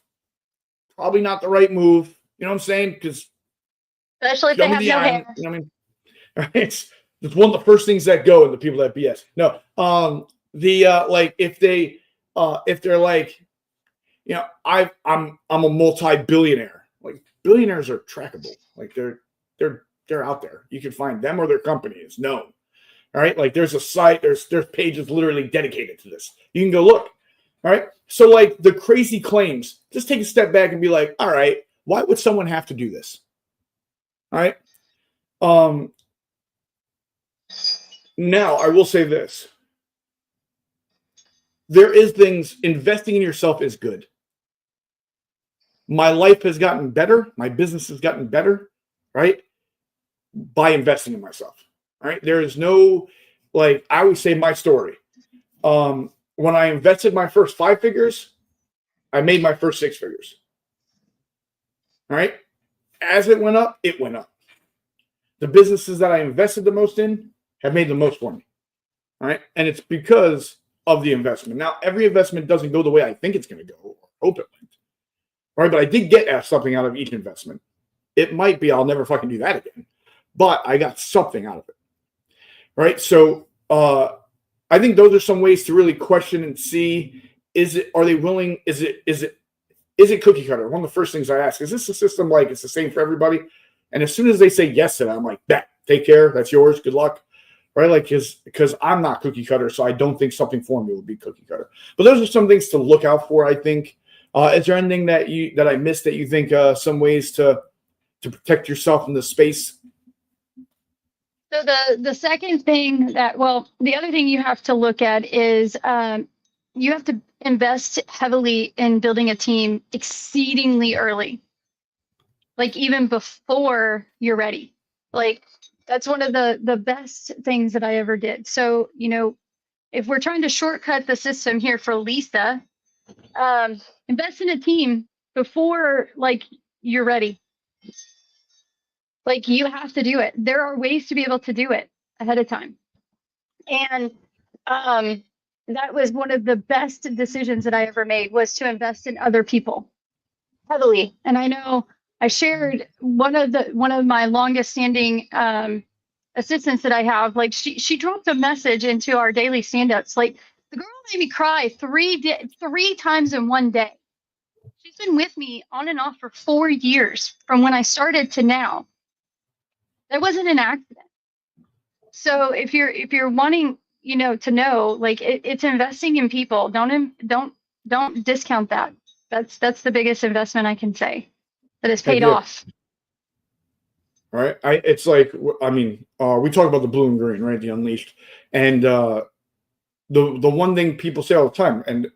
Speaker 1: Probably not the right move. You know what I'm saying? Because
Speaker 2: especially if they have no hair.
Speaker 1: You know what I mean? It's one of the first things that go in the people that BS. No, like if they're like, you know, I'm a multi-billionaire. Like billionaires are trackable. Like they're out there. You can find them or their company is known. All right, like there's a site, there's pages literally dedicated to this. You can go look. All right, so like the crazy claims, just take a step back and be like, all right, why would someone have to do this? All right. Now I will say this: there is things investing in yourself is good. my life has gotten better. My business has gotten better, right? By investing in myself, right? There is no, like, I always say my story. When I invested my first 5 figures, I made my first 6 figures. All right. As it went up, it went up. The businesses that I invested the most in have made the most for me. All right. And it's because of the investment. Now, every investment doesn't go the way I think it's going to go, or hope it went. All right. But I did get something out of each investment. It might be I'll never fucking do that again, but I got something out of it. Right. So I think those are some ways to really question and see, are they willing? Is it cookie cutter? One of the first things I ask, is this a system like it's the same for everybody? And as soon as they say yes to that, I'm like, bet, take care. That's yours. Good luck. Right. Like, because I'm not cookie cutter. So I don't think something for me would be cookie cutter. But those are some things to look out for, I think. Is there anything that I missed that you think some ways to protect yourself in the space?
Speaker 2: So the second thing the other thing you have to look at is you have to invest heavily in building a team exceedingly early, like even before you're ready. Like that's one of the best things that I ever did. So, if we're trying to shortcut the system here for Lisa, invest in a team before like you're ready. Like you have to do it. There are ways to be able to do it ahead of time. And that was one of the best decisions that I ever made, was to invest in other people heavily. And I know I shared one of my longest standing assistants that I have, like she dropped a message into our daily stand-ups. Like the girl made me cry three times in one day. She's been with me on and off for 4 years from when I started to now. That wasn't an accident. So if you're wanting, to know, like it's investing in people. Don't discount that. That's the biggest investment I can say that has paid off.
Speaker 1: Right. It's like, we talk about the blue and green, right? The unleashed. And the one thing people say all the time, and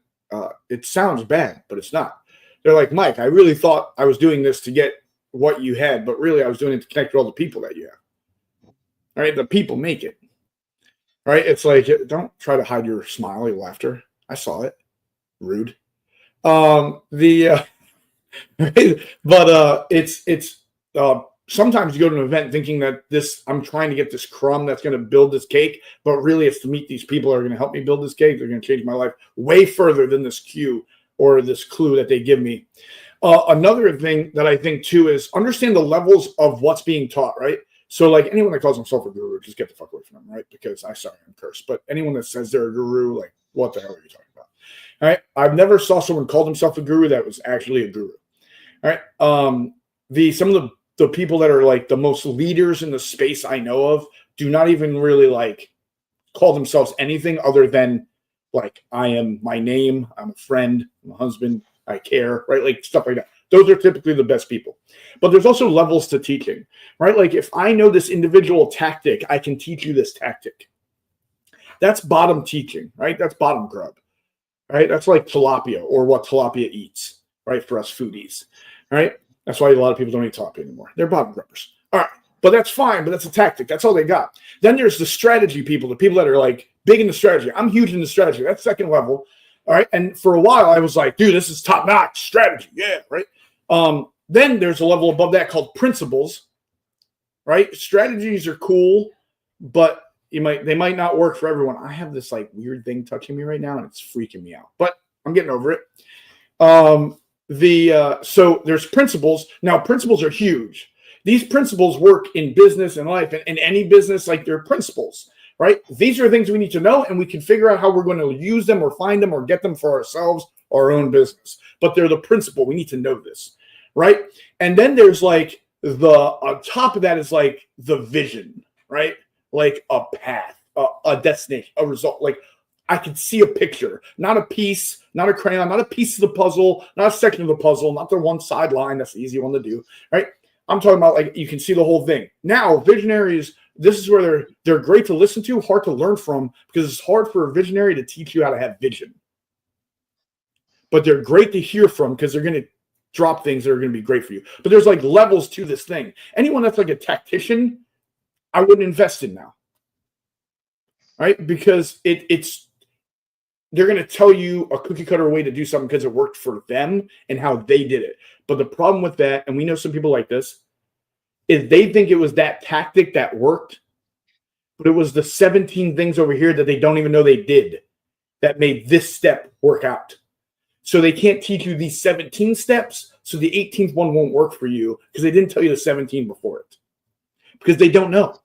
Speaker 1: it sounds bad, but it's not. They're like, Mike, I really thought I was doing this to get what you had, but really I was doing it to connect with all the people that you have. All right. The people make it. Right. It's like, don't try to hide your smile, your laughter. I saw it. Rude. Sometimes you go to an event thinking that I'm trying to get this crumb that's going to build this cake, but really it's to meet these people that are going to help me build this cake. They're going to change my life way further than this cue or this clue that they give me. Another thing that I think too is understand the levels of what's being taught, right? So like anyone that calls himself a guru, just get the fuck away from them, right? Because I'm cursed, but anyone that says they're a guru, like what the hell are you talking about? All right. I've never saw someone call himself a guru that was actually a guru. All right. Some of the people that are like the most leaders in the space I know of do not even really like call themselves anything other than like, I am my name. I'm a friend. I'm a husband. I care, right? Like stuff like that. Those are typically the best people. But there's also levels to teaching, right? Like if I know this individual tactic, I can teach you this tactic. That's bottom teaching, right? That's bottom grub, right? That's like tilapia or what tilapia eats, right? For us foodies, right? That's why a lot of people don't eat tilapia anymore. They're bottom grubbers. All right. But that's fine. But that's a tactic. That's all they got. Then there's the strategy people, the people that are like big in the strategy. I'm huge in the strategy. That's second level. All right. And for a while I was like, dude, this is top notch strategy. Yeah. Right. Then there's a level above that called principles, right? Strategies are cool, but they might not work for everyone. I have this like weird thing touching me right now and it's freaking me out, but I'm getting over it. So there's principles. Now principles are huge. These principles work in business and life, and in any business, like they're principles, right? These are things we need to know, and we can figure out how we're going to use them or find them or get them for ourselves, our own business. But they're the principle. We need to know this, right? And then there's like on top of that is like the vision, right? Like a path, a destination, a result. Like I can see a picture, not a piece, not a crayon, not a piece of the puzzle, not a section of the puzzle, not the one sideline. That's the easy one to do, right? I'm talking about like you can see the whole thing. Now, visionaries, this is where they're great to listen to, hard to learn from, because it's hard for a visionary to teach you how to have vision. But they're great to hear from because they're going to drop things that are going to be great for you. But there's like levels to this thing. Anyone that's like a tactician, I wouldn't invest in now. Right? Because it's they're going to tell you a cookie cutter way to do something because it worked for them and how they did it. But the problem with that, and we know some people like this, is they think it was that tactic that worked, but it was the 17 things over here that they don't even know they did that made this step work out. So they can't teach you these 17 steps, so the 18th one won't work for you because they didn't tell you the 17 before it. Because they don't know.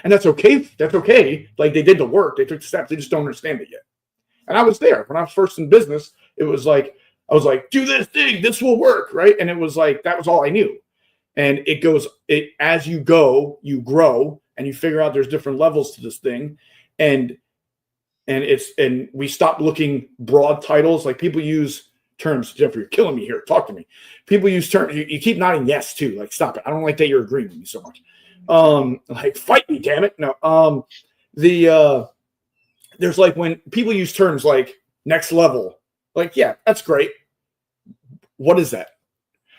Speaker 1: And that's okay. That's okay. Like, they did the work. They took the steps. They just don't understand it yet. And I was there. When I was first in business, it was like, I was like, do this thing. This will work, right? And it was like, that was all I knew. And it goes, as you go, you grow, and you figure out there's different levels to this thing. And we stop looking broad titles. Like, people use terms. Jeffrey, you're killing me here. Talk to me. People use terms. You keep nodding yes too. Like, stop it. I don't like that you're agreeing with me so much. Like, fight me, damn it. No. There's like when people use terms like next level. Like, yeah, that's great. What is that?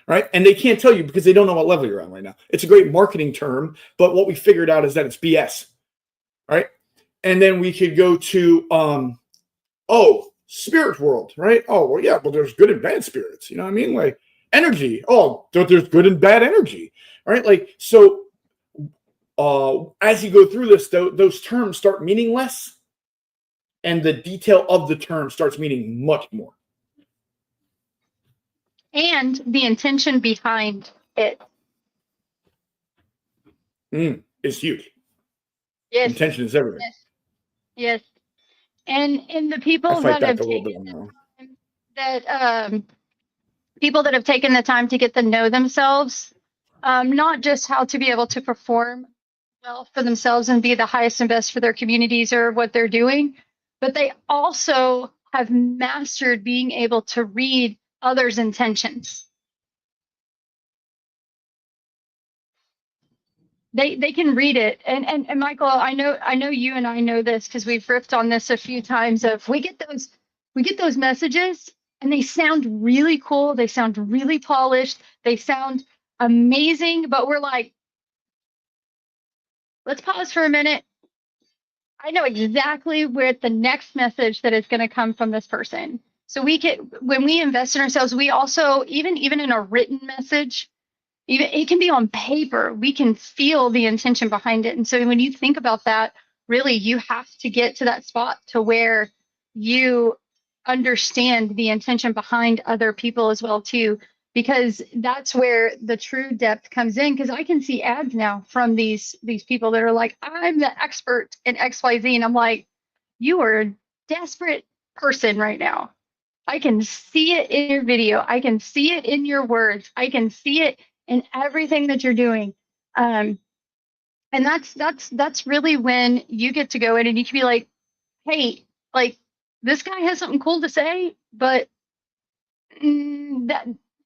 Speaker 1: Right? And they can't tell you because they don't know what level you're on right now. It's a great marketing term, but what we figured out is that it's BS. Right? And then we could go to spirit world, right? Oh, well, yeah, well, there's good and bad spirits. You know what I mean? Like, energy. Oh, there's good and bad energy. Right? Like, so as you go through this, those terms start meaning less, and the detail of the term starts meaning much more.
Speaker 2: And the intention behind it
Speaker 1: is huge.
Speaker 2: Yes.
Speaker 1: Intention is everything.
Speaker 2: Yes. And the people that have taken people that have taken the time to get to know themselves, not just how to be able to perform well for themselves and be the highest and best for their communities or what they're doing, but they also have mastered being able to read others' intentions. They can read it. And Michael, I know you and I know this because we've riffed on this a few times. Of we get those messages and they sound really cool, they sound really polished, they sound amazing, but we're like, let's pause for a minute. I know exactly where the next message that is going to come from this person. So when we invest in ourselves, we also, even in a written message, even it can be on paper, we can feel the intention behind it. And so when you think about that, really, you have to get to that spot to where you understand the intention behind other people as well too, because that's where the true depth comes in. Because I can see ads now from these people that are like, I'm the expert in XYZ, and I'm like, you are a desperate person right now. I can see it in your video, I can see it in your words, I can see it in everything that you're doing. And that's really when you get to go in and you can be like, hey, like, this guy has something cool to say, but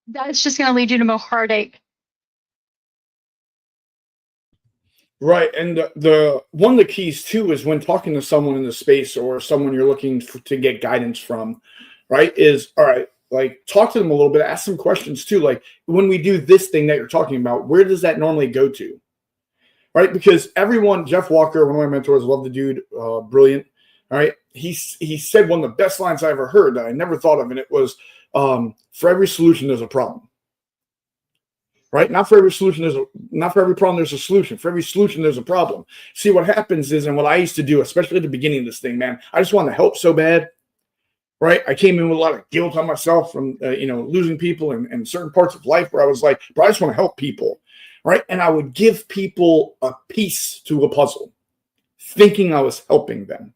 Speaker 2: that's just going to lead you to more heartache.
Speaker 1: Right. And the one of the keys too is when talking to someone in the space or someone you're looking to get guidance from, right, is, all right, like, talk to them a little bit, ask some questions too. Like, when we do this thing that you're talking about, where does that normally go to? Right? Because everyone, Jeff Walker, one of my mentors, love the dude, brilliant. All right. He said one of the best lines I ever heard that I never thought of, and it was, for every solution, there's a problem. Right? Not for every problem, there's a solution. For every solution, there's a problem. See, what happens is, and what I used to do, especially at the beginning of this thing, man, I just wanted to help so bad. Right? I came in with a lot of guilt on myself from, losing people and certain parts of life where I was like, bro, I just want to help people. Right? And I would give people a piece to a puzzle, thinking I was helping them.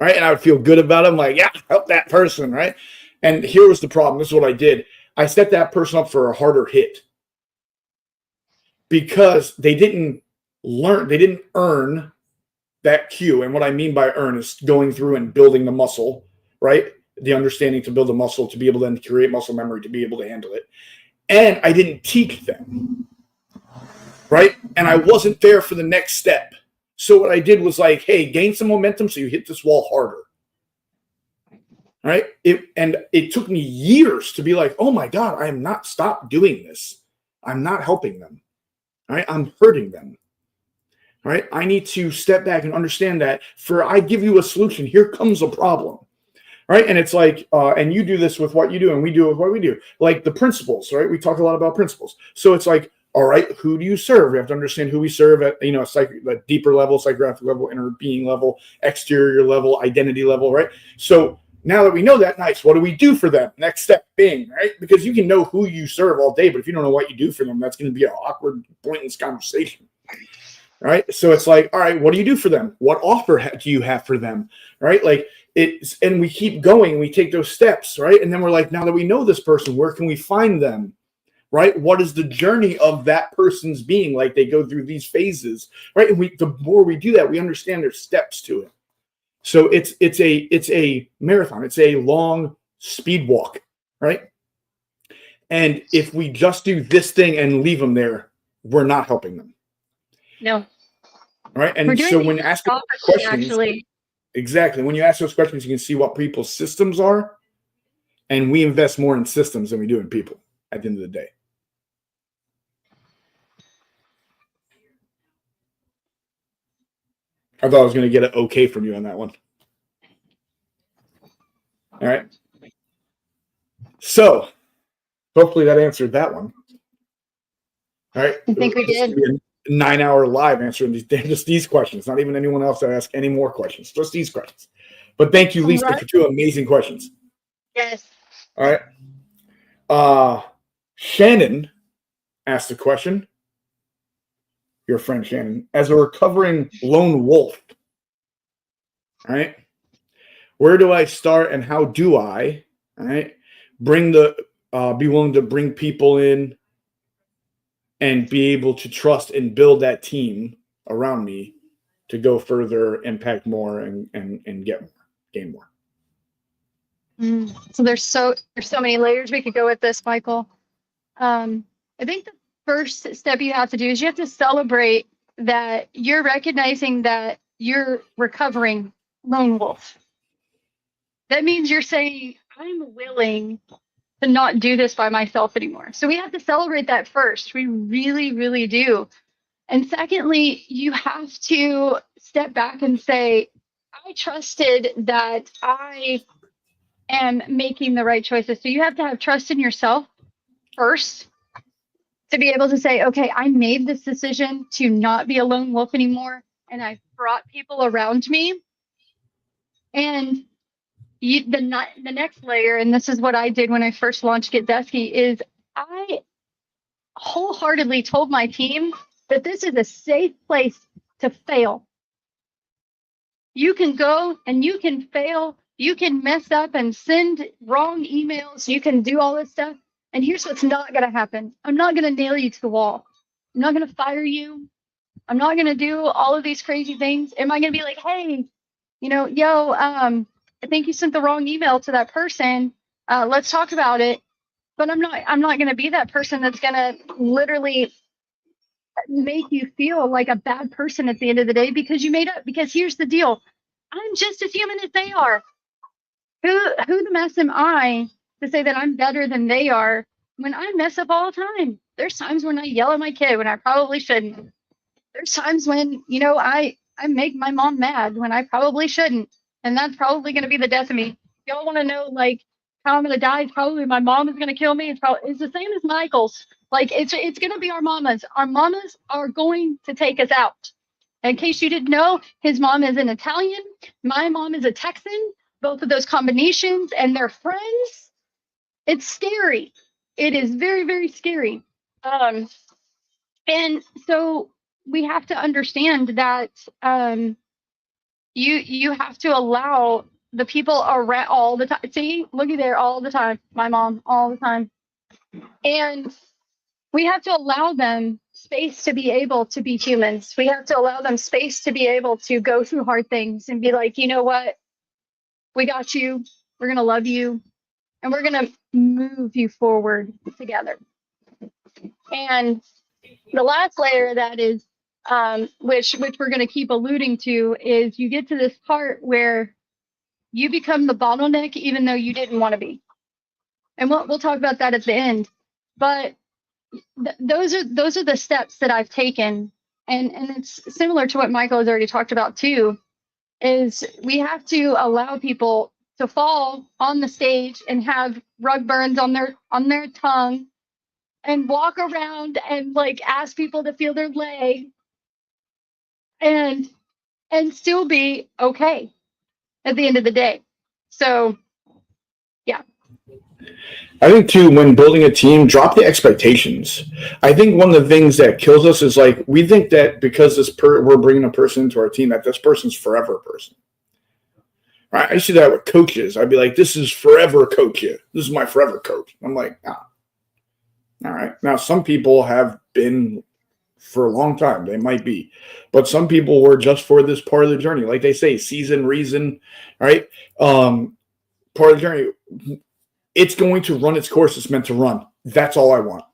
Speaker 1: Right? And I would feel good about them, like, yeah, help that person. Right? And here was the problem. This is what I did. I set that person up for a harder hit because they didn't earn that cue. And what I mean by earn is going through and building the muscle, right? The understanding to build a muscle, to be able to then create muscle memory, to be able to handle it. And I didn't teach them, right? And I wasn't there for the next step. So what I did was like, hey, gain some momentum so you hit this wall harder. right? It took me years to be like, oh my God, I am not stopped doing this. I'm not helping them, right? I'm hurting them, right? I need to step back and understand that I give you a solution, here comes a problem, right? And it's like, and you do this with what you do, and we do it with what we do. Like the principles, right? We talk a lot about principles. So it's like, all right, who do you serve? We have to understand who we serve at, a deeper level, psychographic level, inner being level, exterior level, identity level, right? So now that we know that, nice, what do we do for them? Next step being, right? Because you can know who you serve all day, but if you don't know what you do for them, that's going to be an awkward, pointless conversation. Right. So it's like, all right, what do you do for them? What offer do you have for them? Right. Like and we keep going, we take those steps. Right. And then we're like, now that we know this person, where can we find them? Right. What is the journey of that person's being? Like they go through these phases. Right. And the more we do that, we understand there's steps to it. So it's a marathon. It's a long speed walk. Right. And if we just do this thing and leave them there, we're not helping them.
Speaker 2: No.
Speaker 1: Right. And so when you ask questions,
Speaker 2: actually,
Speaker 1: exactly, when you ask those questions, you can see what people's systems are. And we invest more in systems than we do in people at the end of the day. I thought I was going to get an okay from you on that one. All right. So hopefully that answered that one. All right.
Speaker 2: I think we did.
Speaker 1: 9-hour live answering just these questions, not even anyone else that ask any more questions, just these questions. But thank you, Lisa, for 2 amazing questions.
Speaker 2: Yes.
Speaker 1: All right. Shannon asked a question. Your friend Shannon, as a recovering lone wolf, all right, where do I start and how do I, all right, be willing to bring people in and be able to trust and build that team around me to go further, impact more, and get more, gain more.
Speaker 2: So there's so many layers we could go with this, Michael. I think the first step you have to do is you have to celebrate that you're recognizing that you're recovering lone wolf. That means you're saying, I'm willing to not do this by myself anymore. So we have to celebrate that first. We really, really do. And secondly, you have to step back and say, I trusted that I am making the right choices. So you have to have trust in yourself first to be able to say, okay, I made this decision to not be a lone wolf anymore. And I've brought people around me. And the next layer, and this is what I did when I first launched Get Dusky, is I wholeheartedly told my team that this is a safe place to fail. You can go and you can fail. You can mess up and send wrong emails. You can do all this stuff. And here's what's not going to happen. I'm not going to nail you to the wall. I'm not going to fire you. I'm not going to do all of these crazy things. Am I going to be like, hey, I think you sent the wrong email to that person. Let's talk about it. But I'm not going to be that person that's going to literally make you feel like a bad person at the end of the day because you made up. Because here's the deal. I'm just as human as they are. Who the mess am I to say that I'm better than they are when I mess up all the time? There's times when I yell at my kid when I probably shouldn't. There's times when, I make my mom mad when I probably shouldn't. And that's probably going to be the death of me. Y'all want to know, like, how I'm going to die? It's probably my mom is going to kill me. It's the same as Michael's. Like, it's going to be our mamas. Our mamas are going to take us out. In case you didn't know, his mom is an Italian. My mom is a Texan. Both of those combinations and their friends. It's scary. It is very, very scary. And so we have to understand that you have to allow the people around all the time. See, looky there, all the time. My mom, all the time. And we have to allow them space to be able to be humans. We have to allow them space to be able to go through hard things and be like, you know what? We got you. We're going to love you. And we're going to move you forward together. And the last layer of that is, which we're going to keep alluding to, is you get to this part where you become the bottleneck even though you didn't want to be. And we'll talk about that at the end. But those are the steps that I've taken, and it's similar to what Michael has already talked about too. Is we have to allow people to fall on the stage and have rug burns on their tongue, and walk around and like ask people to feel their leg, and still be okay at the end of the day. So yeah.
Speaker 1: I think too, when building a team, drop the expectations. I think one of the things that kills us is like we think that because we're bringing a person into our team, that this person's forever person. Right? I see that with coaches. I'd be like, "This is forever coach. This is my forever coach." I'm like, "Nah." All right. Now, some people have been for a long time. They might be, but some people were just for this part of the journey. Like they say, season, reason, right? Part of the journey. It's going to run its course it's meant to run. That's all I want.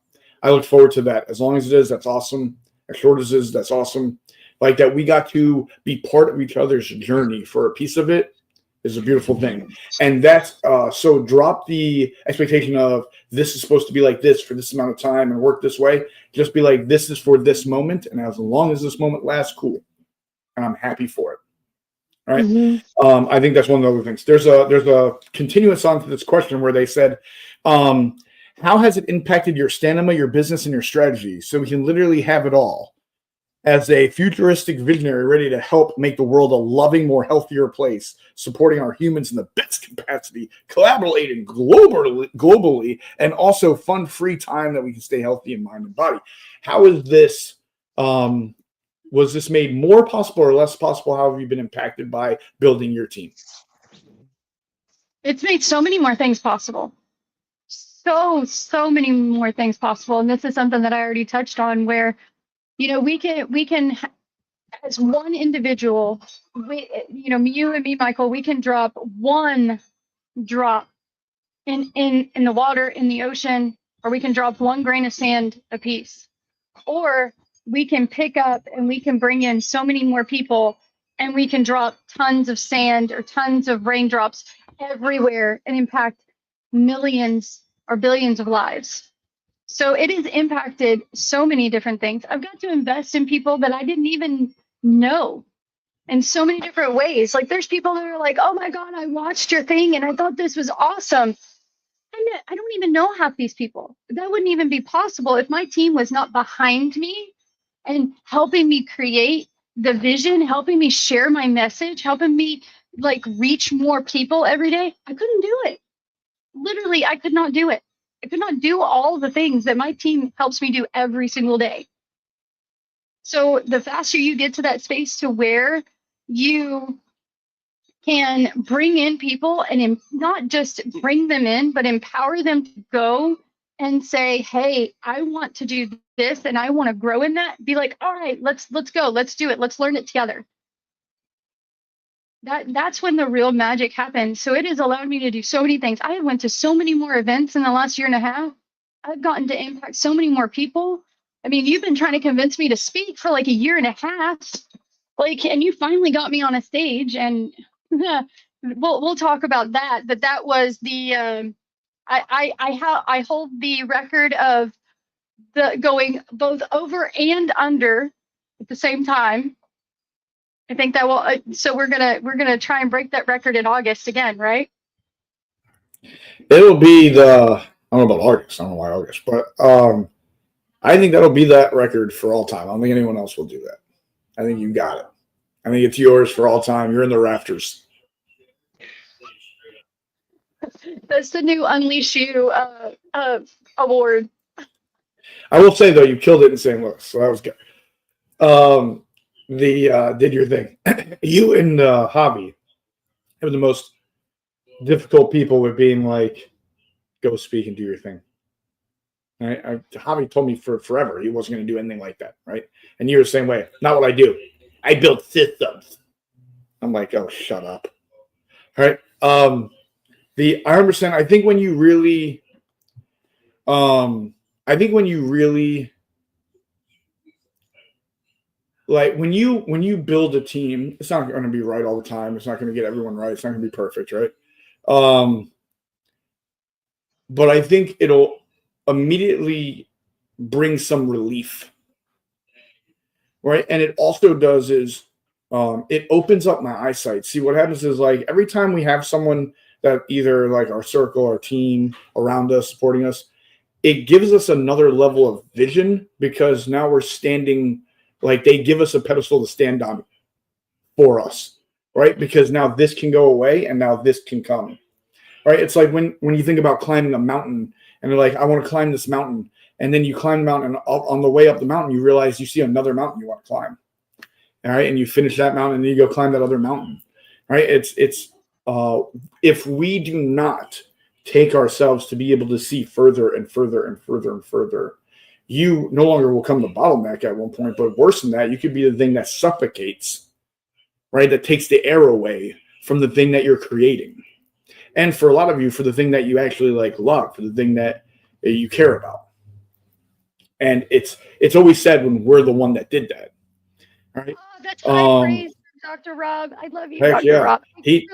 Speaker 1: I look forward to that. As long as it is, that's awesome. As short as it is, that's awesome. Like that we got to be part of each other's journey for a piece of it is a beautiful thing. And that's so drop the expectation of this is supposed to be like this for this amount of time and work this way. Just be like, this is for this moment. And as long as this moment lasts, cool. And I'm happy for it. Right. Mm-hmm. I think that's one of the other things. There's a continuous on to this question where they said, how has it impacted your stamina, your business, and your strategy? So we can literally have it all. As a futuristic visionary ready to help make the world a loving, more healthier place, supporting our humans in the best capacity, collaborating globally, and also fun, free time that we can stay healthy in mind and body. How is this? Was this made more possible or less possible? How have you been impacted by building your team?
Speaker 2: It's made so many more things possible. So many more things possible. And this is something that I already touched on where, we can, as one individual, you and me, Michael, we can drop one drop in the water, in the ocean, or we can drop one grain of sand apiece. Or we can pick up and we can bring in so many more people, and we can drop tons of sand or tons of raindrops everywhere and impact millions or billions of lives. So it has impacted so many different things. I've got to invest in people that I didn't even know in so many different ways. Like there's people that are like, oh my God, I watched your thing and I thought this was awesome. I don't even know half these people. That wouldn't even be possible if my team was not behind me and helping me create the vision, helping me share my message, helping me like reach more people every day. I couldn't do it. Literally, I could not do it. I could not do all the things that my team helps me do every single day. So the faster you get to that space to where you can bring in people and not just bring them in, but empower them to go and say, hey, I want to do this and I want to grow in that. Be like, all right, let's go. Let's do it. Let's learn it together. That's when the real magic happens. So it has allowed me to do so many things. I went to so many more events in the last year and a half. I've gotten to impact so many more people. I mean, you've been trying to convince me to speak for like a year and a half, like, and you finally got me on a stage, and we'll talk about that. But that was the I hold the record of the going both over and under at the same time. I think that will. So we're gonna try and break that record in August again, right?
Speaker 1: It'll be I don't know about August. I don't know why August, but I think that'll be that record for all time. I don't think anyone else will do that. I think you got it. I think it's yours for all time. You're in the rafters.
Speaker 2: That's the new Unleash You award.
Speaker 1: I will say though, you killed it in St. Louis, so that was good. Did your thing. You and Hobby are the most difficult people with being like, go speak and do your thing. Right? Hobby told me for forever he wasn't going to do anything like that, right? And you're the same way. Not what I do. I build systems. I'm like, oh, shut up. All right. I understand. I think when you really, like when you build a team, it's not going to be right all the time. It's not going to get everyone right. It's not going to be perfect, right? But I think it'll immediately bring some relief, right? And it also does is it opens up my eyesight. See, what happens is like every time we have someone that either like our circle, our team around us, supporting us, it gives us another level of vision because now we're standing, like they give us a pedestal to stand on for us, right? Because now this can go away and now this can come, right? It's like when you think about climbing a mountain and you're like, I want to climb this mountain. And then you climb the mountain and on the way up the mountain, you realize you see another mountain you want to climb. All right. And you finish that mountain and then you go climb that other mountain, right? It's if we do not take ourselves to be able to see further and further and further and further, you no longer will come the bottleneck at one point, but worse than that, you could be the thing that suffocates, right? That takes the air away from the thing that you're creating. And for a lot of you, for the thing that you actually like love, for the thing that you care about. And it's always said when we're the one that did that. Right?
Speaker 2: Oh, that's high praise from Dr. Rob. I love you,
Speaker 1: Heck
Speaker 2: Dr.
Speaker 1: yeah.
Speaker 2: Rob.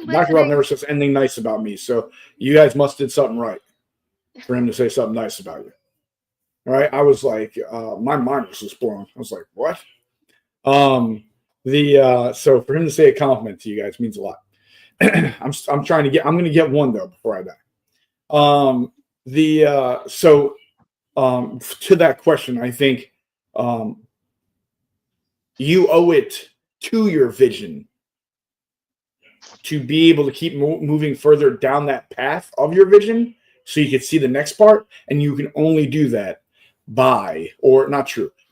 Speaker 1: Dr. Rob never says anything nice about me. So you guys must did something right for him to say something nice about you. All right. I was like, my mind was just blown. I was like, what? So for him to say a compliment to you guys means a lot. I'm going to get one though before I die. To that question, I think you owe it to your vision to be able to keep moving further down that path of your vision so you can see the next part. And you can only do that but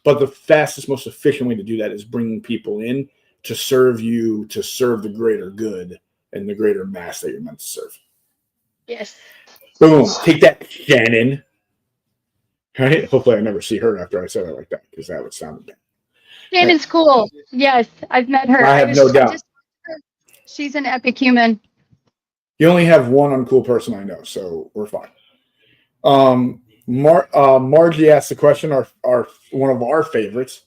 Speaker 1: the fastest, most efficient way to do that is bringing people in to serve you, to serve the greater good and the greater mass that you're meant to serve.
Speaker 2: Yes.
Speaker 1: Boom. Take that, Shannon. Right? Hopefully I never see her after I said it like that because that would sound bad.
Speaker 2: Shannon's cool. Yes, I've met her.
Speaker 1: I have no doubt.
Speaker 2: She's an epic human.
Speaker 1: You only have one uncool person I know, so we're fine. Margie asked the question, our one of our favorites.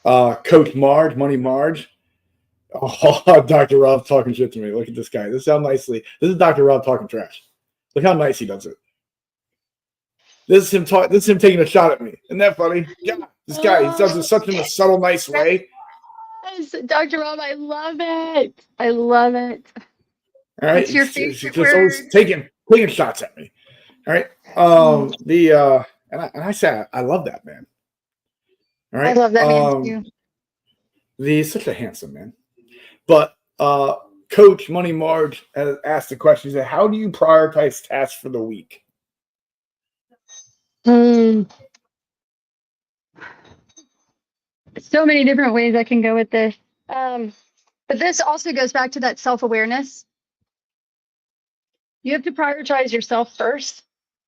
Speaker 1: Coach Marge, Money Marge. Oh, Dr. Rob talking shit to me. Look at this guy. This is Dr. Rob talking trash. Look how nice he does it. This is him taking a shot at me. Isn't that funny? Yeah, this guy, he does it such in a subtle, nice way.
Speaker 2: Yes, Dr. Rob, I love it. I love it.
Speaker 1: All right.
Speaker 2: What's your favorite
Speaker 1: just
Speaker 2: word?
Speaker 1: always taking shots at me. All right. I say I love that man. All right.
Speaker 2: I love that man too.
Speaker 1: He's such a handsome man. But Coach Money Marge has asked the question. He said, how do you prioritize tasks for the week?
Speaker 2: So many different ways I can go with this. But this also goes back to that self-awareness. You have to prioritize yourself first.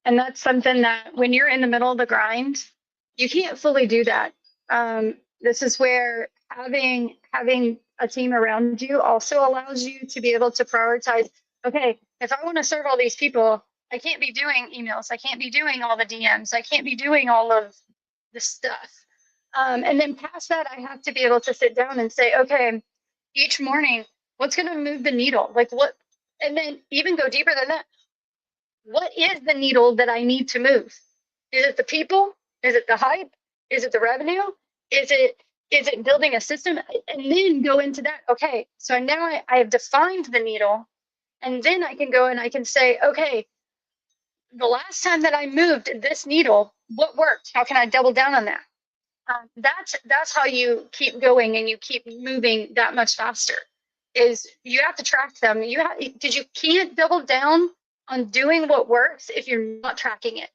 Speaker 2: And that's something that when you're in the middle of the grind, you can't fully do that. This is where having a team around you also allows you to be able to prioritize, okay, if I want to serve all these people, I can't be doing emails. I can't be doing all the DMs. I can't be doing all of the stuff. And then past that, I have to be able to sit down and say, okay, each morning, what's going to move the needle? Like what? And then even go deeper than that. What is the needle that I need to move? Is it the people? Is it the hype? Is it the revenue? Is it building a system? And then go into that. Okay, so now I have defined the needle, and then I can go and I can say, okay, the last time that I moved this needle, what worked? How can I double down on that? That's how you keep going and you keep moving that much faster. Is you have to track them. Because you can't double down on doing what works if you're not tracking it.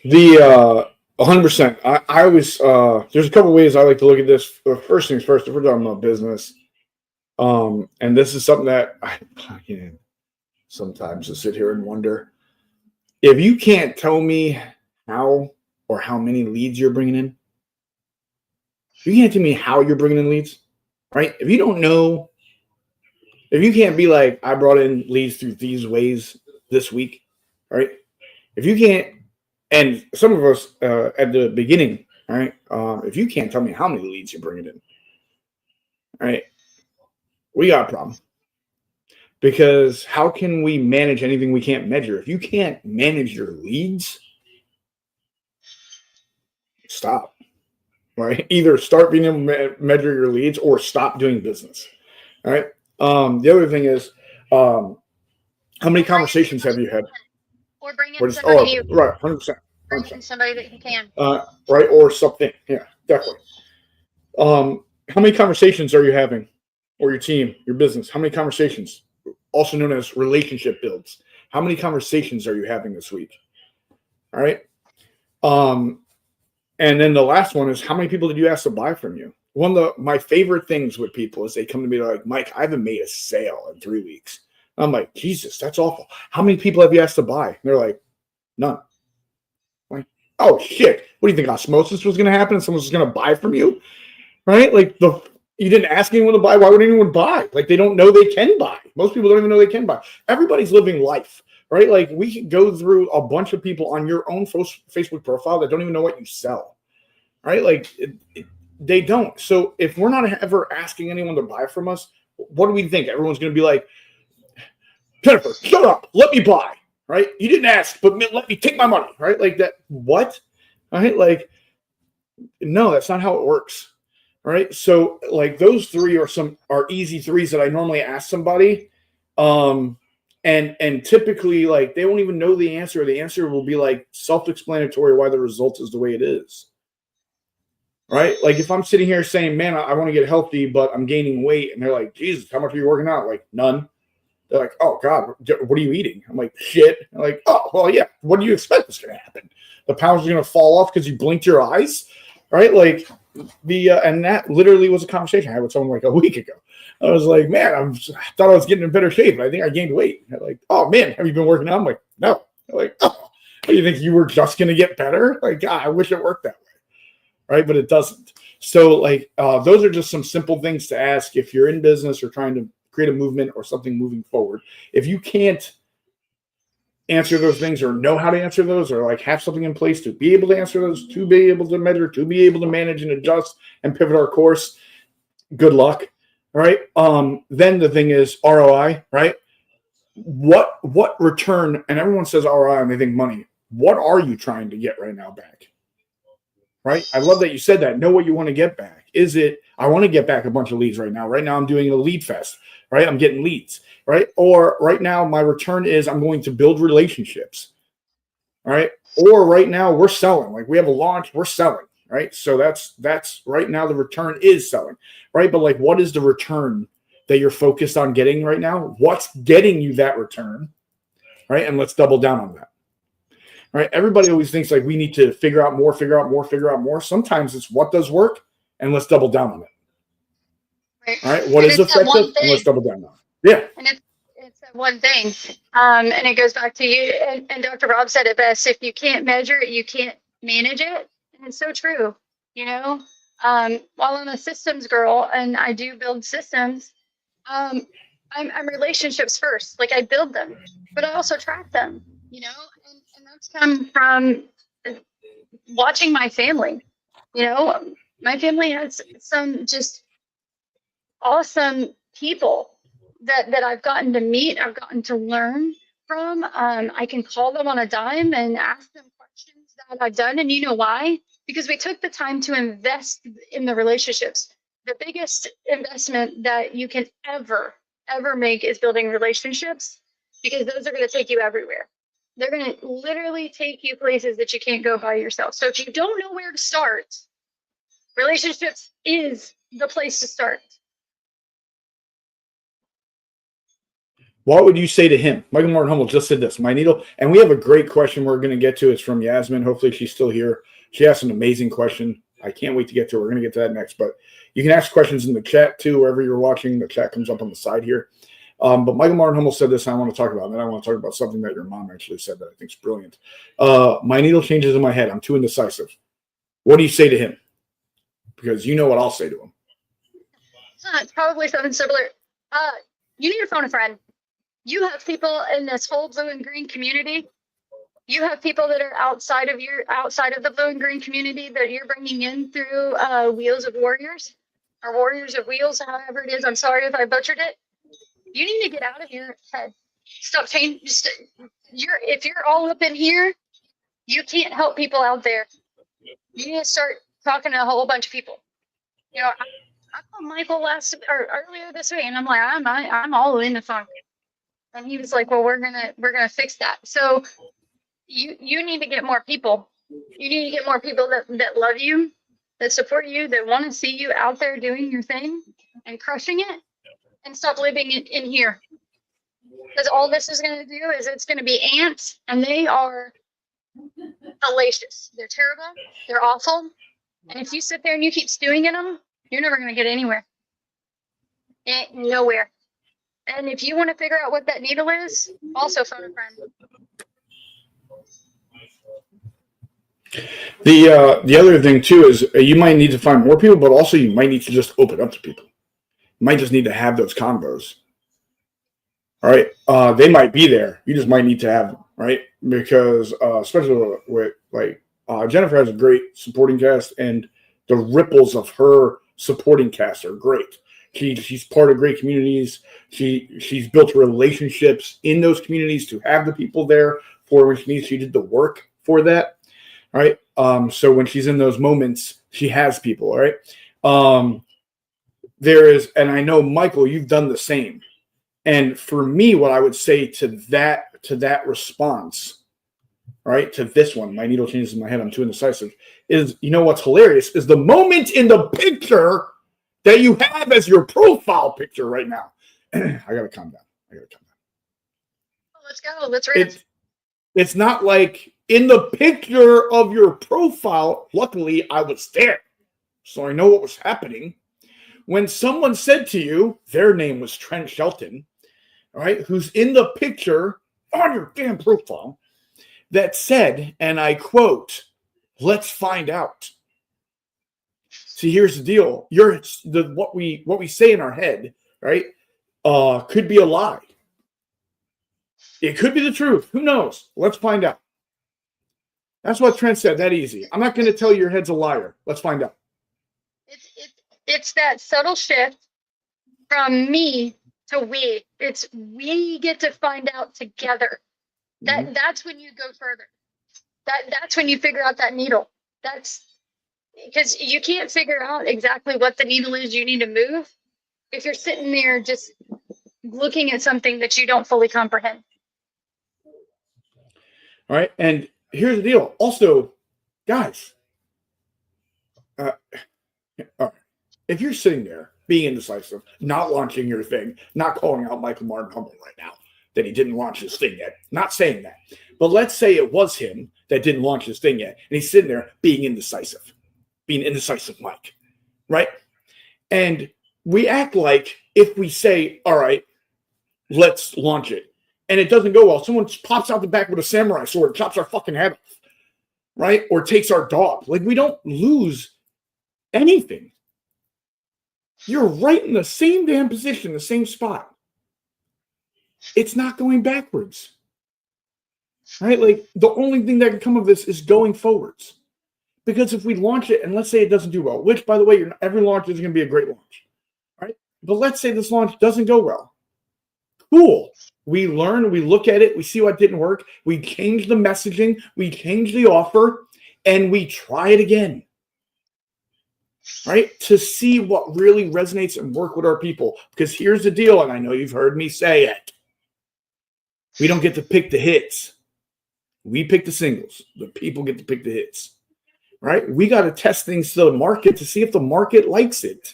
Speaker 1: The 100%. I always there's a couple ways I like to look at this. First things first, if we're talking about business, and this is something that I sometimes just sit here and wonder if you can't tell me how or how many leads you're bringing in. If you can't tell me how you're bringing in leads, right? If you don't know, if you can't be like, I brought in leads through these ways this week, right? If you can't, and some of us at the beginning, right? If you can't tell me how many leads you're bringing in, right? We got a problem. Because how can we manage anything we can't measure? If you can't manage your leads, stop. Right? Either start being able to measure your leads or stop doing business. All right. The other thing is, how many conversations have you had?
Speaker 2: Or bring in somebody you
Speaker 1: right, 100%.
Speaker 2: bring in somebody that you can.
Speaker 1: Right, or something. Yeah, definitely. How many conversations are you having, or your team, your business? How many conversations? Also known as relationship builds. How many conversations are you having this week? All right. And then the last one is, how many people did you ask to buy from you? One of my favorite things with people is they come to me like, Mike, I haven't made a sale in 3 weeks. I'm like, Jesus, that's awful. How many people have you asked to buy? And they're like, none. I'm like, oh shit. What do you think? Osmosis was going to happen and someone was going to buy from you? Right? Like you didn't ask anyone to buy. Why would anyone buy? Like they don't know they can buy. Most people don't even know they can buy. Everybody's living life. Right? Like we could go through a bunch of people on your own Facebook profile that don't even know what you sell. Right? Like they don't. So if we're not ever asking anyone to buy from us, what do we think? Everyone's going to be like, Jennifer, shut up. Let me buy. Right? You didn't ask, but let me take my money. Right? Like that. What? Right? Like, no, that's not how it works. Right? So like those three are easy threes that I normally ask somebody. And typically, like, they won't even know the answer. The answer will be like self-explanatory why the result is the way it is. Right? Like if I'm sitting here saying, man, I want to get healthy, but I'm gaining weight, and they're like, Jesus, how much are you working out? Like, none. They're like, oh God, what are you eating? I'm like, shit. I'm like, oh, well, yeah. What do you expect is going to happen? The pounds are going to fall off because you blinked your eyes, right? Like and that literally was a conversation I had with someone like a week ago. I was like, man, I thought I was getting in better shape, but I think I gained weight. They're like, oh man, have you been working out? I'm like, no. They're like, oh, do you think you were just going to get better? Like, God, I wish it worked that way. Right? But it doesn't. So like, those are just some simple things to ask if you're in business or trying to create a movement or something moving forward. If you can't answer those things or know how to answer those or like have something in place to be able to answer those, to be able to measure, to be able to manage and adjust and pivot our course, good luck. Right? Then the thing is ROI, right? What return, and everyone says ROI and they think money. What are you trying to get right now back? Right? I love that you said that. Know what you want to get back. Is it, I want to get back a bunch of leads right now. Right now I'm doing a lead fest, right? I'm getting leads, right? Or right now my return is I'm going to build relationships, right? Or right now we're selling. Like we have a launch, we're selling, right? So that's right now the return is selling, right? But like, what is the return that you're focused on getting right now? What's getting you that return, right? And let's double down on that. Right? Everybody always thinks like we need to figure out more. Sometimes it's what does work, and let's double down on it.
Speaker 2: Right.
Speaker 1: All right. What is effective, and let's double down on it. Yeah.
Speaker 2: And it's that one thing. And it goes back to you. And Dr. Rob said it best. If you can't measure it, you can't manage it. And it's so true. You know, while I'm a systems girl and I do build systems, I'm relationships first. Like I build them, but I also track them. You know, and that's come from watching my family. You know, my family has some just awesome people that I've gotten to meet, I've gotten to learn from. I can call them on a dime and ask them questions that I've done. And you know why? Because we took the time to invest in the relationships. The biggest investment that you can ever make is building relationships, because those are going to take you everywhere. They're going to literally take you places that you can't go by yourself. So if you don't know where to start, relationships is the place to start.
Speaker 1: What would you say to him? Michael Martin Hummel just said this, my needle. And we have a great question we're going to get to. It's from Yasmin. Hopefully she's still here. She asked an amazing question. I can't wait to get to it. We're going to get to that next. But you can ask questions in the chat too, wherever you're watching. The chat comes up on the side here. But Michael Martin Hummel said this, and I want to talk about it. And then I want to talk about something that your mom actually said that I think is brilliant. My needle changes in my head. I'm too indecisive. What do you say to him? Because you know what I'll say to him.
Speaker 2: It's probably something similar. You need to phone a friend. You have people in this whole blue and green community You have people that are outside of the blue and green community that you're bringing in through Wheels of Warriors or Warriors of Wheels, however it is. I'm sorry if I butchered it. You need to get out of your head. Stop changing. If you're all up in here, you can't help people out there. You need to start talking to a whole bunch of people. You know, I called Michael earlier this week, and I'm like, I'm all in the funk, and he was like, well, we're gonna fix that. So you need to get more people. You need to get more people that love you, that support you, that want to see you out there doing your thing and crushing it, and stop living in here. Because all this is going to do is it's going to be ants, and they are hellacious. They're terrible. They're awful. And if you sit there and you keep stewing in them, you're never going to get anywhere. Nowhere. And if you want to figure out what that needle is, also phone a friend.
Speaker 1: The other thing too is you might need to find more people, but also you might need to just open up to people. You might just need to have those convos. All right, they might be there. You just might need to have them, right? Because especially with Jennifer has a great supporting cast, and the ripples of her supporting cast are great. She's part of great communities. She's built relationships in those communities to have the people there for when she needs. She did the work for that. All right. So when she's in those moments, she has people. All right. There is, and I know Michael, you've done the same. And for me, what I would say to that response, right, to this one, my needle changes in my head, I'm too indecisive, is, you know what's hilarious is the moment in the picture that you have as your profile picture right now. I gotta calm down.
Speaker 2: Let's go. Let's read.
Speaker 1: It's not like in the picture of your profile, luckily I was there, so I know what was happening. When someone said to you, their name was Trent Shelton, all right, who's in the picture on your damn profile, that said, and I quote, "Let's find out." See, here's the deal. What we say in our head, right, could be a lie. It could be the truth. Who knows? Let's find out. That's what Trent said. That easy. I'm not going to tell you your head's a liar. Let's find out.
Speaker 2: It's that subtle shift from me to we. It's we get to find out together. That's when you go further. That's when you figure out that needle. That's because you can't figure out exactly what the needle is you need to move if you're sitting there just looking at something that you don't fully comprehend.
Speaker 1: All right, and here's the deal. Also, guys, if you're sitting there being indecisive, not launching your thing, not calling out Michael Martin Hummel right now that he didn't launch his thing yet, not saying that, but let's say it was him that didn't launch his thing yet, and he's sitting there being indecisive Mike, right? And we act like if we say, all right, let's launch it, and it doesn't go well, someone pops out the back with a samurai sword, chops our fucking head off, right? Or takes our dog. Like, we don't lose anything. You're right in the same damn position, the same spot. It's not going backwards, right? Like, the only thing that can come of this is going forwards. Because if we launch it, and let's say it doesn't do well, which, by the way, every launch is going to be a great launch, right? But let's say this launch doesn't go well. Cool. We learn, we look at it, we see what didn't work, we change the messaging, we change the offer, and we try it again, right? To see what really resonates and work with our people. Because here's the deal, and I know you've heard me say it. We don't get to pick the hits. We pick the singles. The people get to pick the hits. Right? We got to test things to the market to see if the market likes it.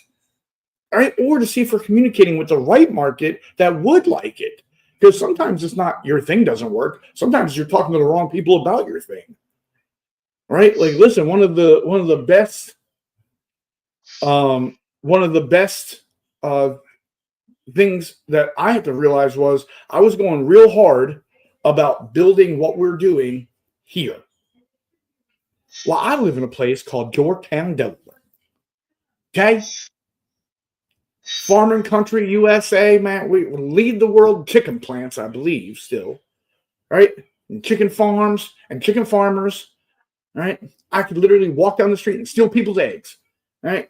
Speaker 1: All right? Or to see if we're communicating with the right market that would like it. Because sometimes it's not your thing doesn't work. Sometimes you're talking to the wrong people about your thing. Right? Like, listen, one of the best things that I had to realize was I was going real hard about building what we're doing here. Well, I live in a place called Yorktown, Delaware. Okay? Farming country, USA, man. We lead the world chicken plants, I believe, still. Right? and chicken farms and chicken farmers. Right? I could literally walk down the street and steal people's eggs. Right?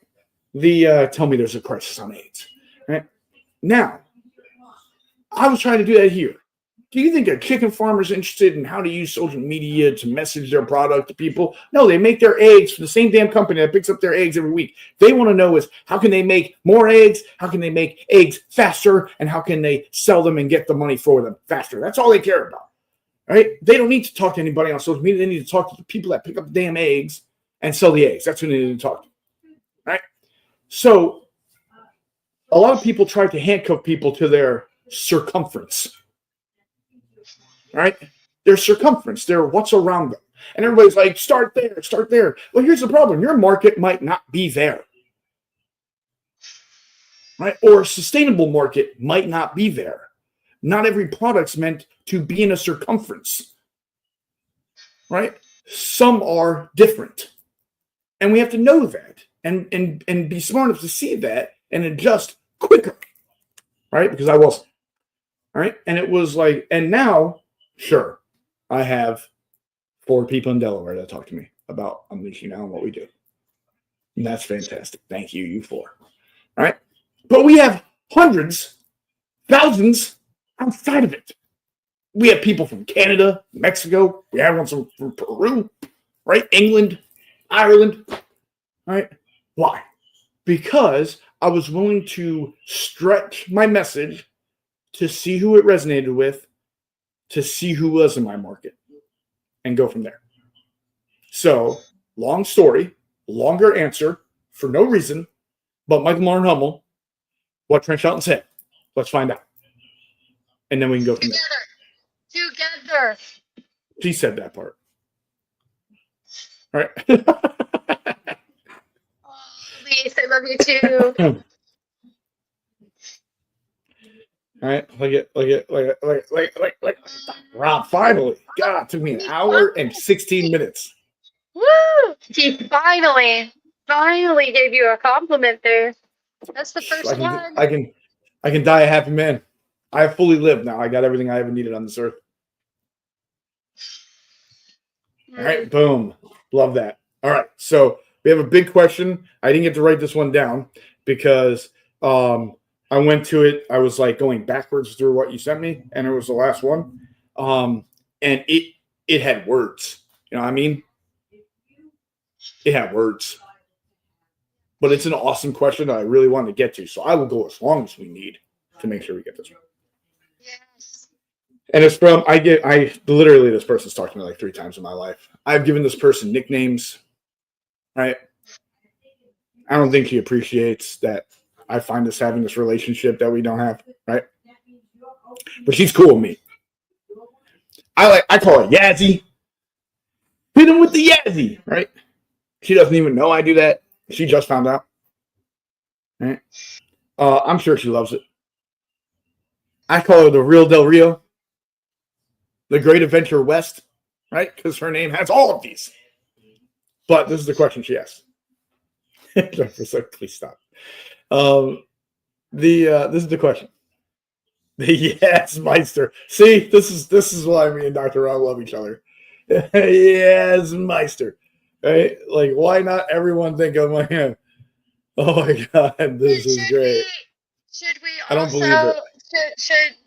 Speaker 1: Tell me there's a crisis on eggs. Right? Now, I was trying to do that here. Do you think a chicken farmer is interested in how to use social media to message their product to people? No, they make their eggs for the same damn company that picks up their eggs every week. They want to know is how can they make more eggs? How can they make eggs faster? And how can they sell them and get the money for them faster? That's all they care about, right? They don't need to talk to anybody on social media. They need to talk to the people that pick up the damn eggs and sell the eggs. That's who they need to talk to, right? So a lot of people try to handcuff people to their circumference. Right? Their circumference, their what's around them. And everybody's like, start there, start there. Well, here's the problem. Your market might not be there. Right? Or a sustainable market might not be there. Not every product's meant to be in a circumference. Right? Some are different. And we have to know that and be smart enough to see that and adjust quicker. Right? Because I wasn't. All right? And it was like, and now, sure, I have 4 people in Delaware that talk to me about UnleashU now and what we do. And that's fantastic. Thank you, you 4. All right? But we have hundreds, thousands outside of it. We have people from Canada, Mexico. We have ones from Peru, right? England, Ireland, right? Why? Because I was willing to stretch my message to see who it resonated with, to see who was in my market, and go from there. So, long story, longer answer for no reason, but Michael Martin Hummel, what Trent Shelton said. Let's find out. And then we can go from there.
Speaker 2: Together.
Speaker 1: She said that part. All right.
Speaker 2: Oh, Lise, I love you too.
Speaker 1: All right, like Rob, finally. God, it took me an hour and 16 minutes.
Speaker 2: Woo! He finally gave you a compliment there. That's the first one.
Speaker 1: I can die a happy man. I have fully lived now. I got everything I ever needed on this earth. All right, boom. Love that. All right, so we have a big question. I didn't get to write this one down because I went to it. I was like going backwards through what you sent me, and it was the last one. And it had words. You know what I mean? It had words. But it's an awesome question that I really want to get to. So I will go as long as we need to make sure we get this one.
Speaker 2: Yes.
Speaker 1: And it's from I literally this person's talked to me like 3 times in my life. I've given this person nicknames. Right? I don't think she appreciates that I find us having this relationship that we don't have, right? But she's cool with me. I call her Yazzie. Hit him with the Yazzie, right? She doesn't even know I do that. She just found out. Right? I'm sure she loves it. I call her the Real Del Rio. The Great Adventure West, right? Because her name has all of these. But this is the question she asked. Please stop. This is the question. The Yes Meister. See, this is why me and Dr. Rob love each other. Yes Meister. Right? Like, why not everyone think of my hand? Oh my God, this is great.
Speaker 2: Should we
Speaker 1: I don't believe it.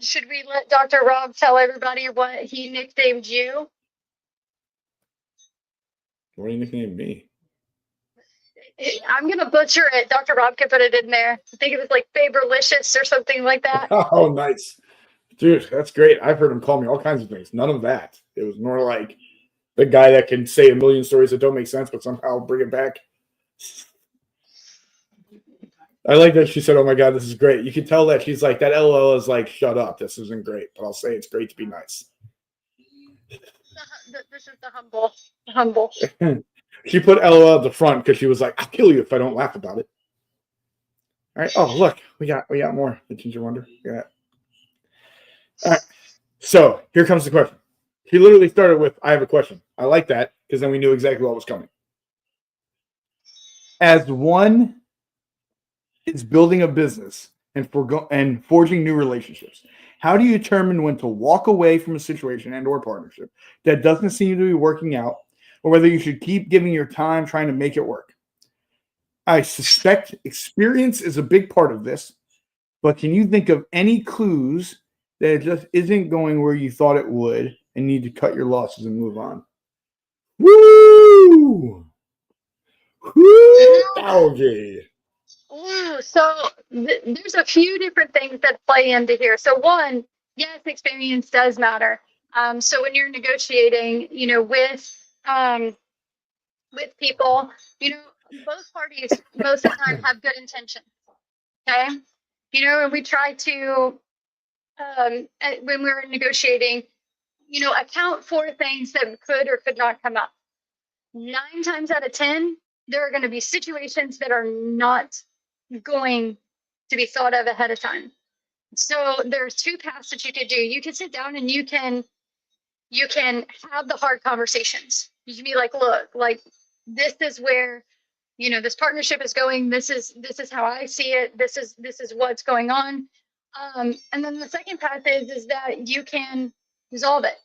Speaker 2: Should we let Dr. Rob tell everybody what he nicknamed you?
Speaker 1: What do you nickname me?
Speaker 2: I'm gonna butcher it. Dr. Rob can put it in there. I think it was like Fabber-UnleashU or something like that.
Speaker 1: Oh, nice. Dude, that's great. I've heard him call me all kinds of things. None of that. It was more like the guy that can say a million stories that don't make sense, but somehow bring it back. I like that she said, oh my God, this is great. You can tell that she's like, that LOL is like, shut up. This isn't great. But I'll say it's great to be nice.
Speaker 2: This is the humble.
Speaker 1: She put LOL at the front because she was like, I'll kill you if I don't laugh about it. All right. Oh, look, we got more. The Ginger Wonder. Yeah. All right. So here comes the question. He literally started with, I have a question. I like that because then we knew exactly what was coming. As one is building a business and forging new relationships, How do you determine when to walk away from a situation and or partnership that doesn't seem to be working out, or whether you should keep giving your time trying to make it work? I suspect experience is a big part of this, but can you think of any clues that it just isn't going where you thought it would and need to cut your losses and move on? Woo! Woo! Algae.
Speaker 2: Ooh, so there's a few different things that play into here. So one, yes, experience does matter. So when you're negotiating, with people, both parties most of the time have good intention. Okay, and we try to when we're negotiating, account for things that could or could not come up. 9 times out of 10, there are going to be situations that are not going to be thought of ahead of time. So there's two paths that you could do. You can sit down and you can have the hard conversations. You can be like, look, like this is where this partnership is going. This is how I see it. This is what's going on. And then the second path is that you can resolve it.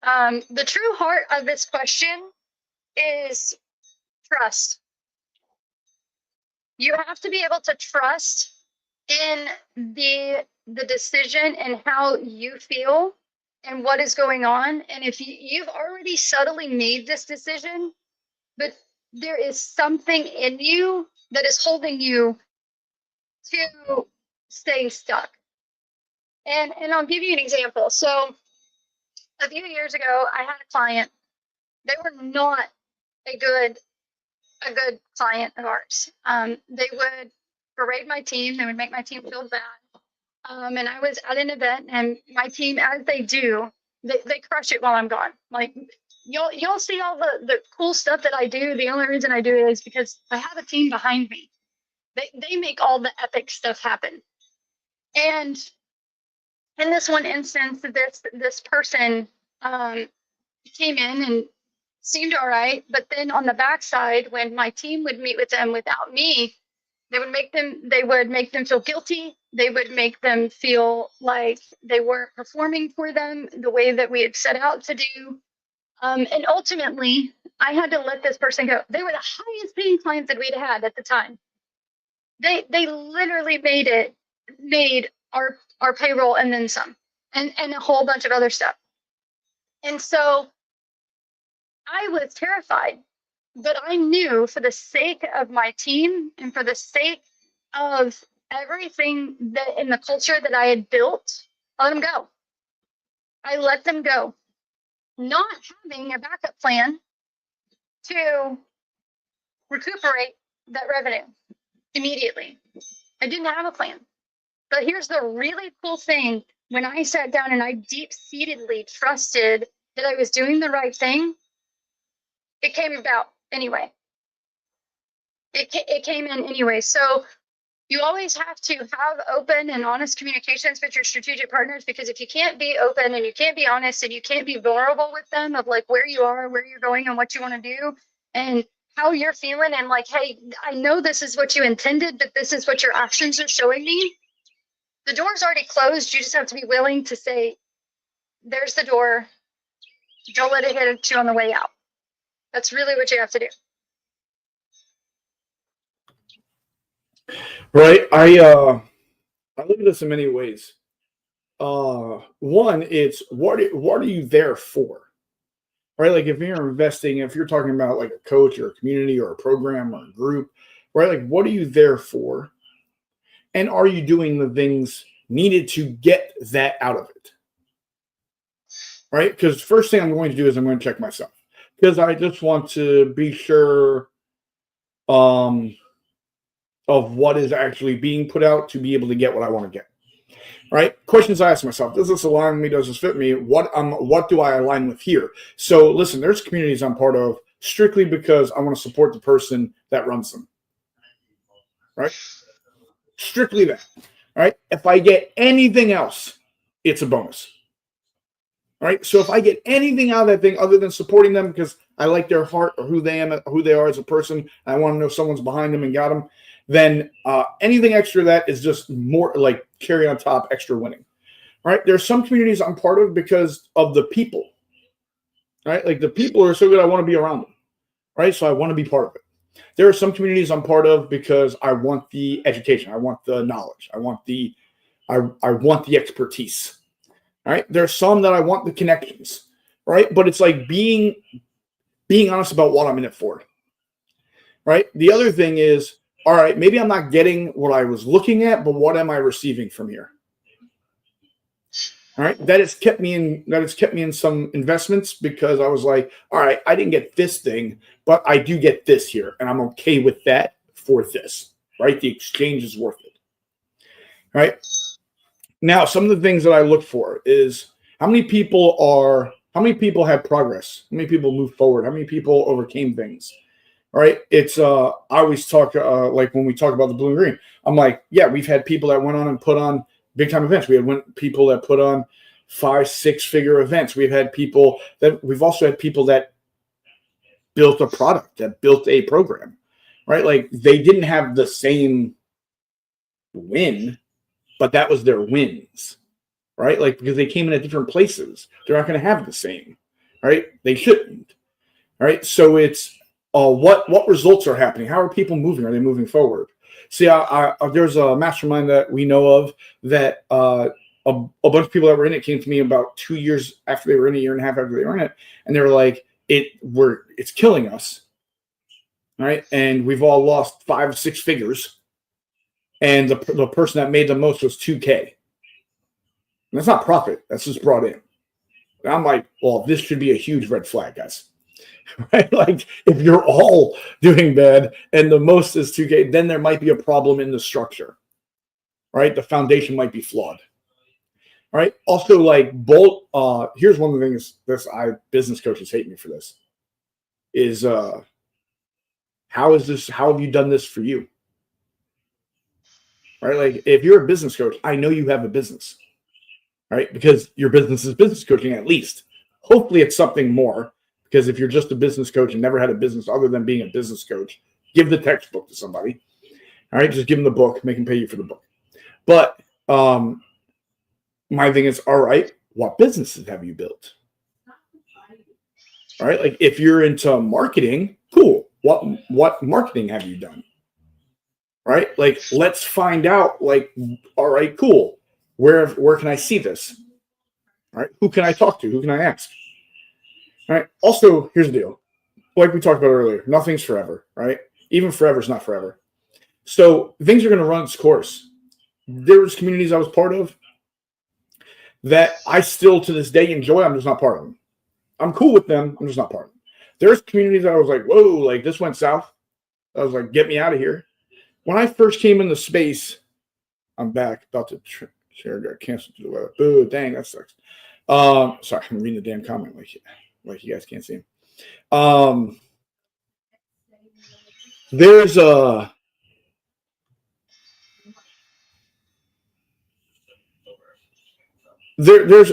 Speaker 2: The true heart of this question is trust. You have to be able to trust in the decision and how you feel and what is going on. And if you've already subtly made this decision, but there is something in you that is holding you to staying stuck. And I'll give you an example. So a few years ago, I had a client. They were not a good client of ours. They would berate my team. They would make my team feel bad. And I was at an event, and my team, as they do, they crush it while I'm gone. Like you'll see all the cool stuff that I do. The only reason I do it is because I have a team behind me. They make all the epic stuff happen. And in this one instance, this person came in and seemed all right, but then on the backside, when my team would meet with them without me, they would make them feel guilty. They would make them feel like they weren't performing for them the way that we had set out to do. And ultimately, I had to let this person go. They were the highest paying clients that we'd had at the time. They literally made our payroll and then some, and a whole bunch of other stuff. And so I was terrified, but I knew for the sake of my team and for the sake of everything that in the culture that I had built, I let them go. I let them go, not having a backup plan to recuperate that revenue immediately. I didn't have a plan. But here's the really cool thing. When I sat down and I deep-seatedly trusted that I was doing the right thing, it came about anyway. It came in anyway. So you always have to have open and honest communications with your strategic partners, because if you can't be open and you can't be honest and you can't be vulnerable with them of like where you are, where you're going and what you want to do and how you're feeling, and like, hey, I know this is what you intended, but this is what your actions are showing me. The door's already closed. You just have to be willing to say, there's the door. Don't let it hit you on the way out. That's really what you have to do.
Speaker 1: Right. I look at this in many ways. One, it's what are you there for? Right? Like if you're investing, if you're talking about like a coach or a community or a program or a group, right? Like what are you there for? And are you doing the things needed to get that out of it? Right? Because first thing I'm going to do is I'm going to check myself, because I just want to be sure of what is actually being put out to be able to get what I want to get. Right? Questions I ask myself: does this align with me? Does this fit me? What do I align with here? So listen, there's communities I'm part of strictly because I want to support the person that runs them. Right? Strictly that. Right? If I get anything else, it's a bonus. Right? So if I get anything out of that thing other than supporting them because I like their heart or who they are as a person, and I want to know someone's behind them and got them, then anything extra that is just more like cherry on top, extra winning. right? There's some communities I'm part of because of the people, right? Like the people are so good, I want to be around them, right? So I want to be part of it. There are some communities I'm part of because I want the education, I want the knowledge, I want the expertise. All right. There's some that I want the connections, right? But it's like being honest about what I'm in it for. Right. The other thing is, all right, maybe I'm not getting what I was looking at, but what am I receiving from here? All right. That has kept me in some investments because I was like, all right, I didn't get this thing, but I do get this here, and I'm okay with that for this. Right. The exchange is worth it. Right. Now, some of the things that I look for is how many people have progress? How many people move forward? How many people overcame things? Right? It's I always talk like when we talk about the blue and green, I'm like, yeah, we've had people that went on and put on big time events. We had people that put on 5-6 figure events. We've also had people that built a product, that built a program. Right? Like they didn't have the same win, but that was their wins, right? Like because they came in at different places, they're not going to have the same, right? They shouldn't, right? So it's what results are happening? How are people moving? Are they moving forward? See, there's a mastermind that we know of that a bunch of people that were in it came to me about 2 years after they were in it, 1.5 years after they were in it, and they were like, it's killing us, right? And we've all lost 5-6 figures. And the person that made the most was $2K. And that's not profit. That's just brought in. And I'm like, well, this should be a huge red flag, guys. Right? Like, if you're all doing bad and the most is $2K, then there might be a problem in the structure. Right? The foundation might be flawed. Right? Also, like, here's one of the things business coaches hate me for this. Is how have you done this for you? Right? Like if you're a business coach, I know you have a business, right? Because your business is business coaching at least. Hopefully it's something more, because if you're just a business coach and never had a business other than being a business coach, give the textbook to somebody. All right. Just give them the book, make them pay you for the book. But my thing is, all right, what businesses have you built? All right. Like if you're into marketing, cool. What marketing have you done? Right? Like, let's find out, like, all right, cool. Where can I see this? All right. Who can I talk to? Who can I ask? All right. Also, here's the deal. Like we talked about earlier, nothing's forever, right? Even forever is not forever. So things are going to run its course. There was communities I was part of that I still to this day enjoy. I'm just not part of them. I'm cool with them. I'm just not part of them. There's communities that I was like, whoa, like this went south. I was like, get me out of here. When I first came in the space, I'm back. About to share got canceled to the weather. Boo, dang, that sucks. Sorry, I'm reading the damn comment like you guys can't see him. There's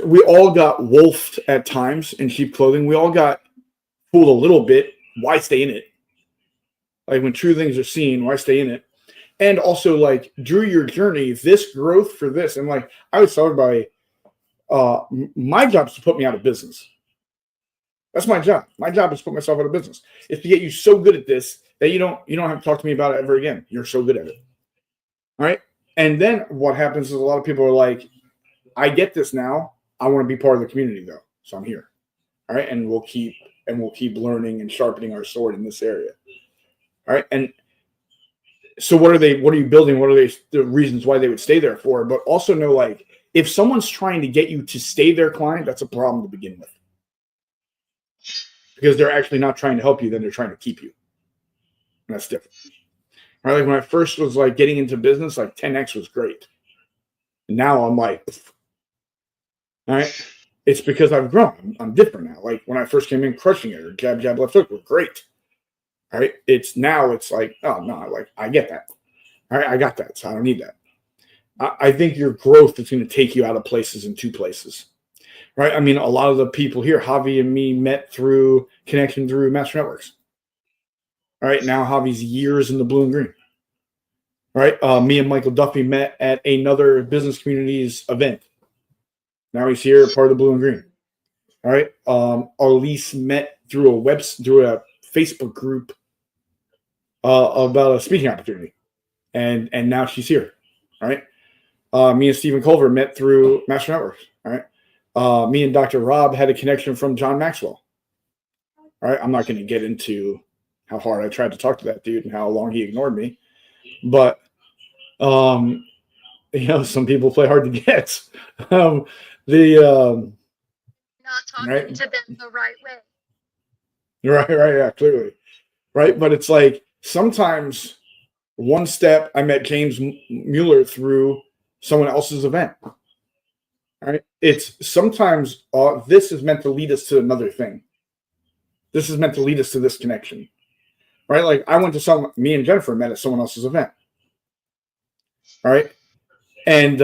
Speaker 1: we all got wolfed at times in sheep clothing. We all got fooled a little bit. Why stay in it? Like when true things are seen, why stay in it? And also, like, Drew, your journey, this growth for this, and like I was told by my job is to put me out of business. That's my job. My job is to put myself out of business. It's to get you so good at this that you don't have to talk to me about it ever again. You're so good at it. All right. And then what happens is a lot of people are like, I get this now. I want to be part of the community though. So I'm here. All right. And we'll keep learning and sharpening our sword in this area. All right. And so what are you building? What are the reasons why they would stay there for? But also know, like, if someone's trying to get you to stay their client, that's a problem to begin with. Because they're actually not trying to help you, then they're trying to keep you. And that's different. Right? Like when I first was like getting into business, like 10X was great. And now I'm like, all right, it's because I've grown. I'm different now. Like when I first came in, crushing it, or jab, jab, left hook were great. All right. It's like, oh no, like I get that. All right, I got that. So I don't need that. I think your growth is going to take you out of places in 2 places. Right? I mean, a lot of the people here, Javi and me, met through connection through Master Networks. All right, now Javi's years in the blue and green. All right, me and Michael Duffy met at another business communities event. Now he's here, part of the blue and green. All right. Elise met through a Facebook group about a speaking opportunity, and now she's here. All right. Me and Stephen Culver met through Master Networks. All right. Me and Dr. Rob had a connection from John Maxwell. All right. I'm not going to get into how hard I tried to talk to that dude and how long he ignored me, but some people play hard to get. Not
Speaker 2: talking
Speaker 1: right?
Speaker 2: to them the right way.
Speaker 1: Right, yeah, clearly. Right. But it's like sometimes one step, I met James Mueller through someone else's event. All right. It's sometimes this is meant to lead us to another thing. This is meant to lead us to this connection. Right. Like I went to me and Jennifer met at someone else's event. All right. And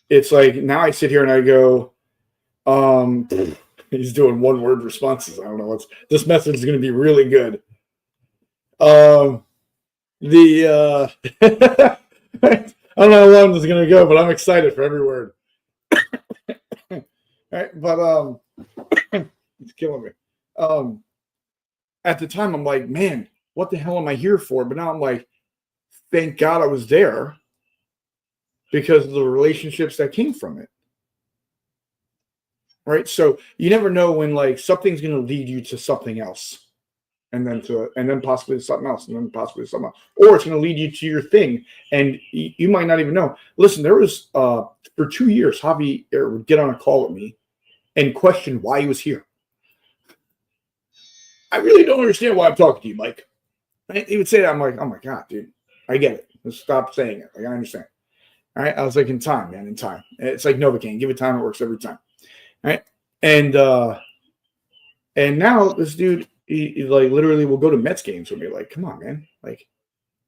Speaker 1: it's like now I sit here and I go, he's doing 1-word responses. I don't know this message is going to be really good. I don't know how long this is going to go, but I'm excited for every word. Right, but it's killing me. At the time, I'm like, man, what the hell am I here for? But now I'm like, thank God I was there because of the relationships that came from it. Right, so you never know when like something's going to lead you to something else, and then possibly something else, and then possibly something else, or it's going to lead you to your thing, and you might not even know. Listen, there was for 2 years, Javi would get on a call with me and question why he was here. I really don't understand why I'm talking to you, Mike. Right? He would say that. I'm like, oh my God, dude, I get it. Let's stop saying it. Like I understand. All right, I was like, in time, man, in time. It's like Novocaine. Give it time, it works every time. Right. And now this dude, he like literally will go to Mets games with me. Like, come on, man. Like,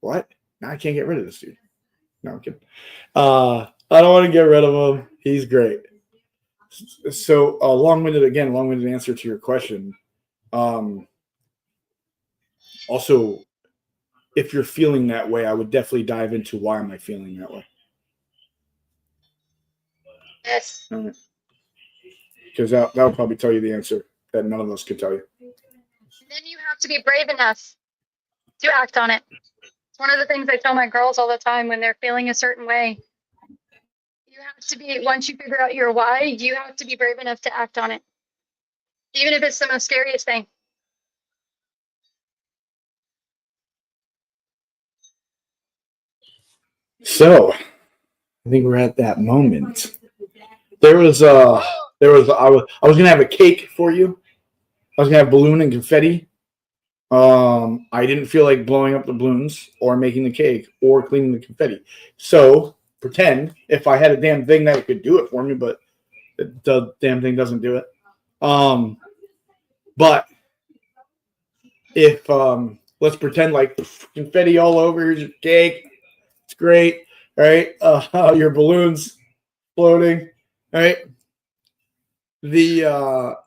Speaker 1: what? Now I can't get rid of this dude. No, I'm kidding. I don't want to get rid of him. He's great. So long-winded answer to your question. Also, if you're feeling that way, I would definitely dive into why am I feeling that way.
Speaker 2: Yes.
Speaker 1: Because that'll probably tell you the answer that none of us could tell you.
Speaker 2: Then you have to be brave enough to act on it. It's one of the things I tell my girls all the time when they're feeling a certain way. You have to be, once you figure out your why, you have to be brave enough to act on it. Even if it's the most scariest thing.
Speaker 1: So, I think we're at that moment. I was gonna have a cake for you. I was gonna have balloon and confetti. I didn't feel like blowing up the balloons or making the cake or cleaning the confetti. So pretend if I had a damn thing that could do it for me, but the damn thing doesn't do it. But if let's pretend like confetti all over, here's your cake. It's great, right? Your balloons floating, right? But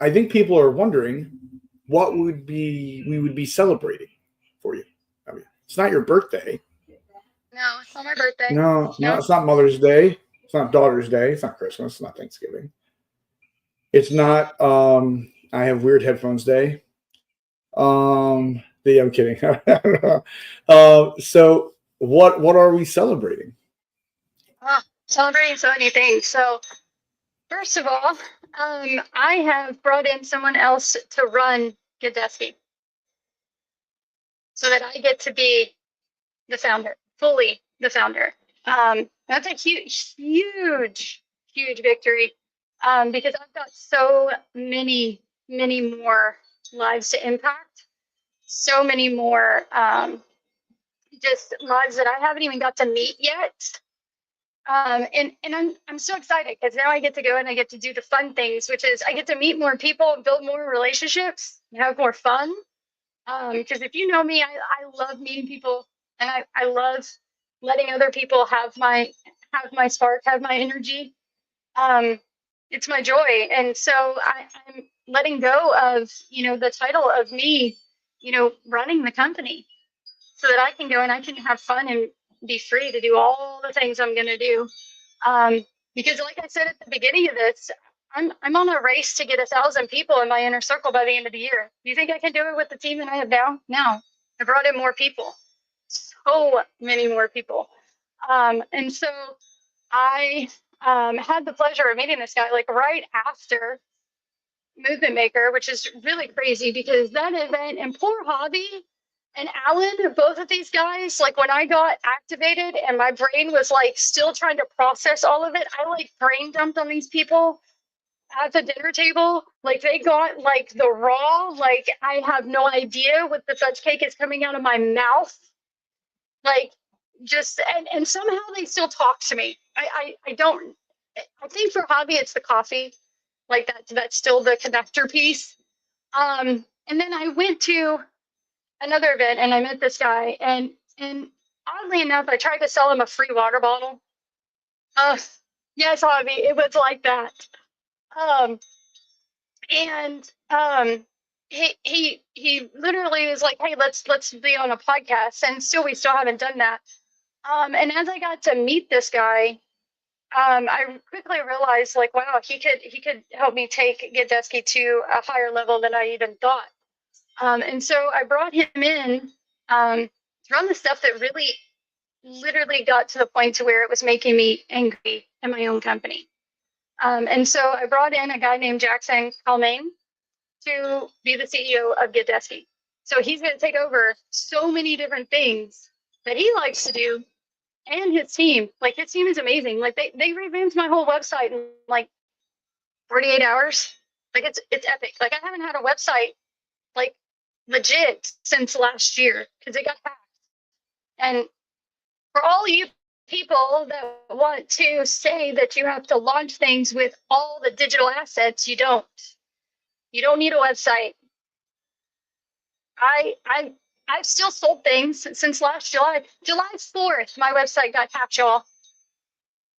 Speaker 1: I think people are wondering what we would be celebrating for you. I mean, it's not your birthday.
Speaker 2: No, it's not my birthday.
Speaker 1: No, it's not Mother's Day. It's not Daughter's Day. It's not Christmas. It's not Thanksgiving. It's not I have weird headphones day. I'm kidding. So what are we celebrating?
Speaker 2: Celebrating so many things. So first of all, I have brought in someone else to run Gadeski so that I get to be the founder, fully the founder. That's a huge victory because I've got so many more lives to impact, so many more just lives that I haven't even got to meet yet. And I'm so excited because now I get to go and I get to do the fun things, which is I get to meet more people, build more relationships, have more fun. Because if you know me, I love meeting people and I love letting other people have my spark, have my energy. It's my joy. And so I'm letting go of, the title of me, running the company so that I can go and I can have fun and be free to do all the things I'm going to do. Because like I said at the beginning of this, I'm on a race to get 1,000 people in my inner circle by the end of the year. Do you think I can do it with the team that I have now? No. I brought in more people, so many more people. And so I had the pleasure of meeting this guy like right after Movement Maker, which is really crazy because that event and poor Hobby and Alan, both of these guys, like when I got activated and my brain was like still trying to process all of it, I like brain dumped on these people at the dinner table. Like they got like the raw, like I have no idea what the fudge cake is coming out of my mouth. Like just and somehow they still talk to me. I don't I think for Hobby it's the coffee. Like that's still the connector piece. And then I went to another event and I met this guy and oddly enough I tried to sell him a free water bottle. Yes, Hobby, it was like that. He literally was like, hey, let's be on a podcast, and we still haven't done that. And as I got to meet this guy, I quickly realized like, wow, he could help me take Gadesky to a higher level than I even thought. And so I brought him in to run the stuff that really literally got to the point to where it was making me angry in my own company. And so I brought in a guy named Jackson Calmain to be the CEO of Gadesky. So he's going to take over so many different things that he likes to do, and his team. Like his team is amazing. Like they revamped my whole website in like 48 hours. Like it's epic. Like I haven't had a website like legit since last year because it got hacked. And for all you people that want to say that you have to launch things with all the digital assets, you don't. You don't need a website. I've still sold things since last July. July 4th, my website got hacked, y'all.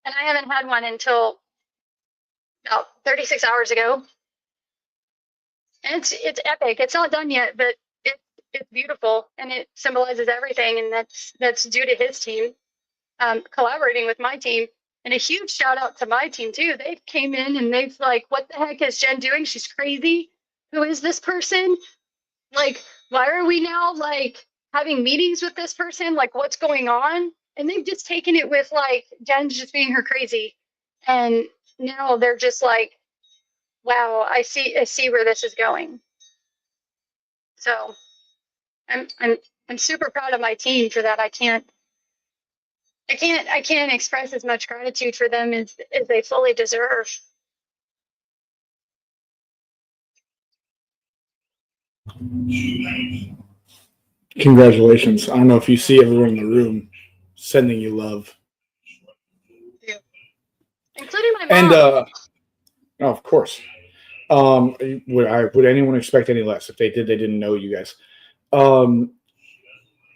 Speaker 2: And I haven't had one until about 36 hours ago. And it's epic. It's not done yet, but it's beautiful and it symbolizes everything. And that's due to his team collaborating with my team. And a huge shout out to my team too. They came in and they've like, what the heck is Jen doing? She's crazy. Who is this person? Like, why are we now like having meetings with this person? Like, what's going on? And they've just taken it with like Jen's just being her crazy. And now they're just like, wow, I see where this is going. So I'm super proud of my team for that. I can't express as much gratitude for them as they fully deserve.
Speaker 1: Congratulations. I don't know if you see everyone in the room sending you love.
Speaker 2: Yeah. Including my mom.
Speaker 1: And oh, of course. Would anyone expect any less? If they did, they didn't know you guys.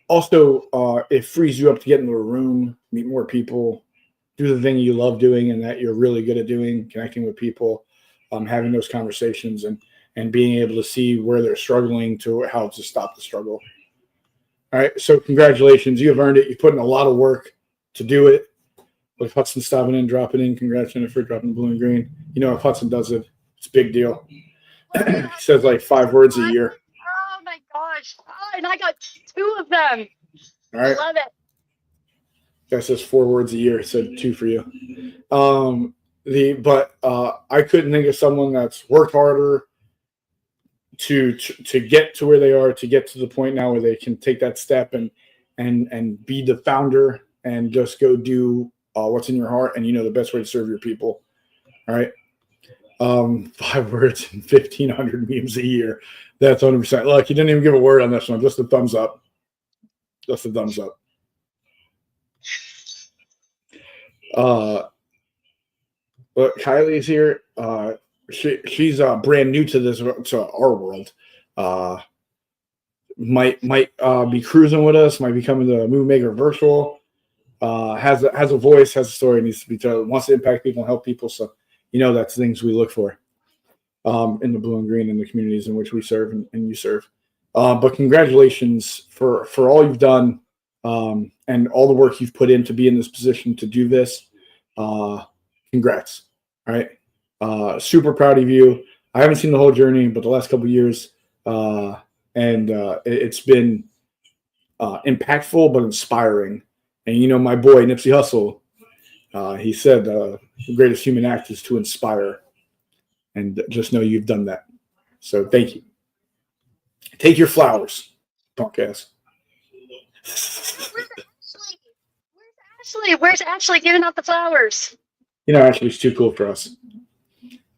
Speaker 1: Also, it frees you up to get into a room, meet more people, do the thing you love doing and that you're really good at doing, connecting with people, having those conversations and being able to see where they're struggling to how to stop the struggle. All right. So congratulations. You have earned it. You put in a lot of work to do it. With Hudson stopping in, dropping in. Congrats, Jennifer, dropping blue and green. You know, if Hudson does it, it's a big deal. He says like 5 words a year.
Speaker 2: Oh my gosh. Oh, and I got 2 of them.
Speaker 1: All right.
Speaker 2: I love it.
Speaker 1: Guy says 4 words a year. Said 2 for you. I couldn't think of someone that's worked harder to get to where they are, to get to the point now where they can take that step and be the founder and just go do what's in your heart. And you know the best way to serve your people. All right. 5 words and 1,500 memes a year. That's 100%. Look, you didn't even give a word on this one. Just a thumbs up. Just a thumbs up. But Kylie's here. She's brand new to our world. Might be cruising with us. Might be coming to Movie Maker Virtual. Has a voice, has a story, needs to be told. Wants to impact people and help people. So you know that's things we look for in the blue and green in the communities in which we serve and you serve. But congratulations for all you've done. and all the work you've put in to be in this position to do this. Congrats. All right. Super proud of you. I haven't seen the whole journey, but the last couple of years, it's been impactful but inspiring. And my boy Nipsey Hussle, he said the greatest human act is to inspire, and just know you've done that. So thank you. Take your flowers, punk ass.
Speaker 2: Where's Ashley giving out the flowers?
Speaker 1: Ashley's too cool for us.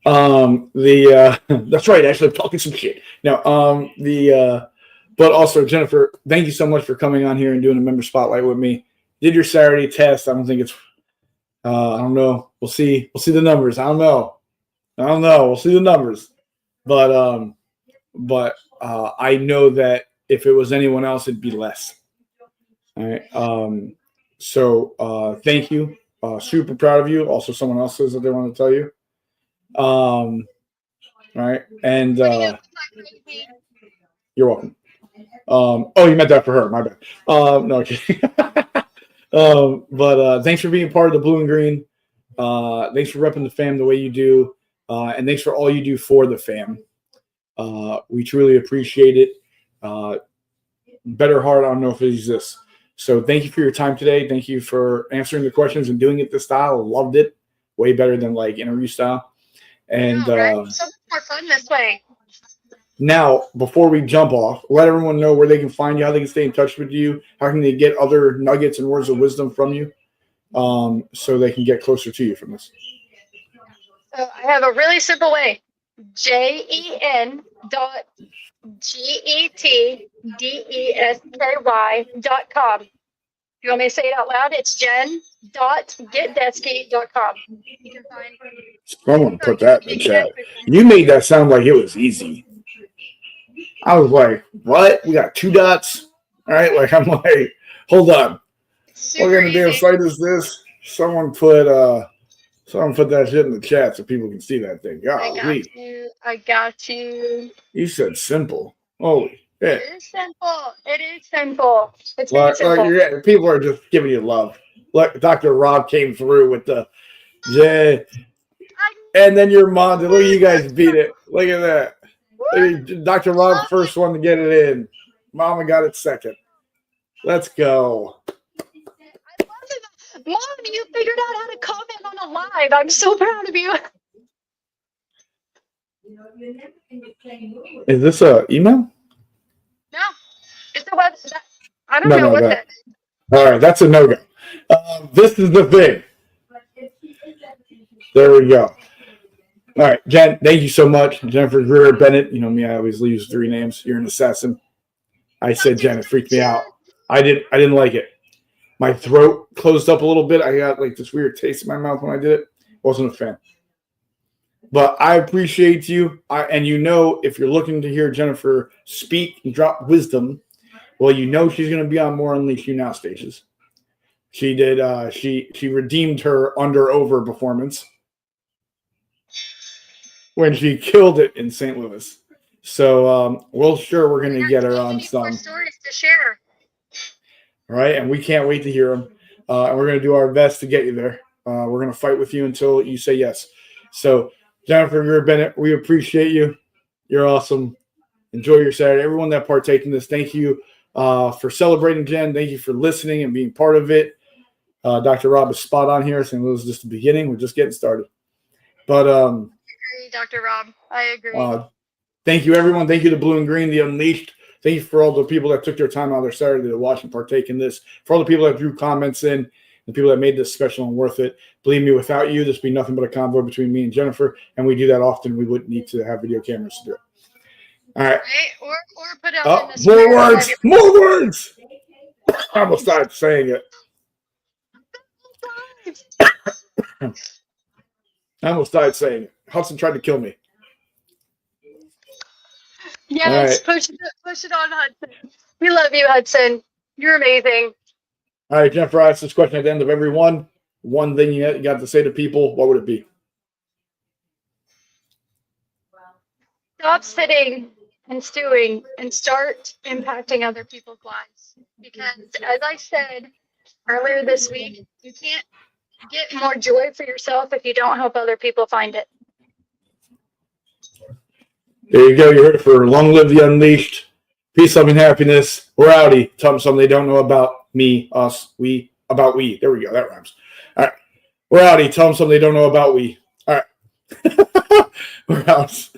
Speaker 1: That's right, Ashley, I'm talking some shit. No, but also Jennifer, thank you so much for coming on here and doing a member spotlight with me. Did your Saturday test. I don't think it's I don't know. We'll see the numbers. I don't know. We'll see the numbers. But I know that if it was anyone else, it'd be less. All right. So thank you. Super proud of you. Also, someone else says that they want to tell you. All right. And you're welcome. Oh, you meant that for her. My bad. No, okay. But thanks for being part of the Blue and Green. Thanks for repping the fam the way you do. And thanks for all you do for the fam. We truly appreciate it. Better heart, I don't know if it exists. So thank you for your time today. Thank you for answering the questions and doing it this style. Loved it. Way better than like interview style. And
Speaker 2: right? So much more fun this way.
Speaker 1: Now, before we jump off, let everyone know where they can find you, how they can stay in touch with you, how can they get other nuggets and words of wisdom from you, so they can get closer to you from this.
Speaker 2: I have a really simple way. JEN.GETDESKY.com. If you want me to say it out loud, it's jen.getdesky.com. You can find.
Speaker 1: Someone put that in the chat. You made that sound like it was easy. I was like, what? We got 2 dots? All right. Like, I'm like, hold on. What kind of damn site is this? Someone put that shit in the chat so people can see that thing. Golly.
Speaker 2: I got you.
Speaker 1: You said simple. Holy shit.
Speaker 2: It is simple. It's
Speaker 1: Like,
Speaker 2: simple.
Speaker 1: people are just giving you love. Like Dr. Rob came through with the J. And then your mom, look at you guys beat it. Look at that. Dr. Rob, first one to get it in. Mama got it second. Let's go.
Speaker 2: I love it. Mom, you figured out how to comment on a live. I'm so proud of you.
Speaker 1: Is this a email?
Speaker 2: No, it's a website. I don't know what that is.
Speaker 1: All right, that's a no-go. This is the thing. There we go. All right, Jen, thank you so much. Jennifer Greer Bennett. You know me, I always use 3 names. You're an assassin. I said Jen, it freaked me out. I didn't like it. My throat closed up a little bit. I got like this weird taste in my mouth when I did it. Wasn't a fan. But I appreciate you. And if you're looking to hear Jennifer speak and drop wisdom, well, she's going to be on more UnleashU Now stages. She did. She redeemed her under-over performance when she killed it in St. Louis. So we're going to get her on some
Speaker 2: more stories to share.
Speaker 1: Right, and we can't wait to hear them. And we're going to do our best to get you there. We're going to fight with you until you say yes. So, Jennifer Greer Bennett, we appreciate you. You're awesome. Enjoy your Saturday. Everyone that partake in this, thank you for celebrating Jen. Thank you for listening and being part of it. Dr. Rob is spot on here. St. Louis is just the beginning. We're just getting started. But
Speaker 2: I agree, Dr. Rob. I agree.
Speaker 1: Thank you, everyone. Thank you to Blue and Green, the Unleashed. Thank you for all the people that took their time out of their Saturday to watch and partake in this. For all the people that drew comments in, the people that made this special and worth it. Believe me, without you, this would be nothing but a convo between me and Jennifer. And we do that often. We wouldn't need to have video cameras to do it. All right.
Speaker 2: Or put it on the
Speaker 1: more words. More words. I almost started saying it. Hudson tried to kill me.
Speaker 2: Yes, right. Push it on, Hudson. We love you, Hudson. You're amazing.
Speaker 1: All right, Jennifer, I ask this question at the end of every one. One thing you got to say to people, what would it be?
Speaker 2: Stop sitting and stewing and start impacting other people's lives. because, as I said earlier this week, you can't get more joy for yourself if you don't help other people find it.
Speaker 1: There you go. You heard it for Long Live the Unleashed. Peace, love, and happiness. We're outie. Tell them something they don't know about me, us, we, about we. There we go. That rhymes. All right. We're outie. Tell them something they don't know about we. All right. We're out.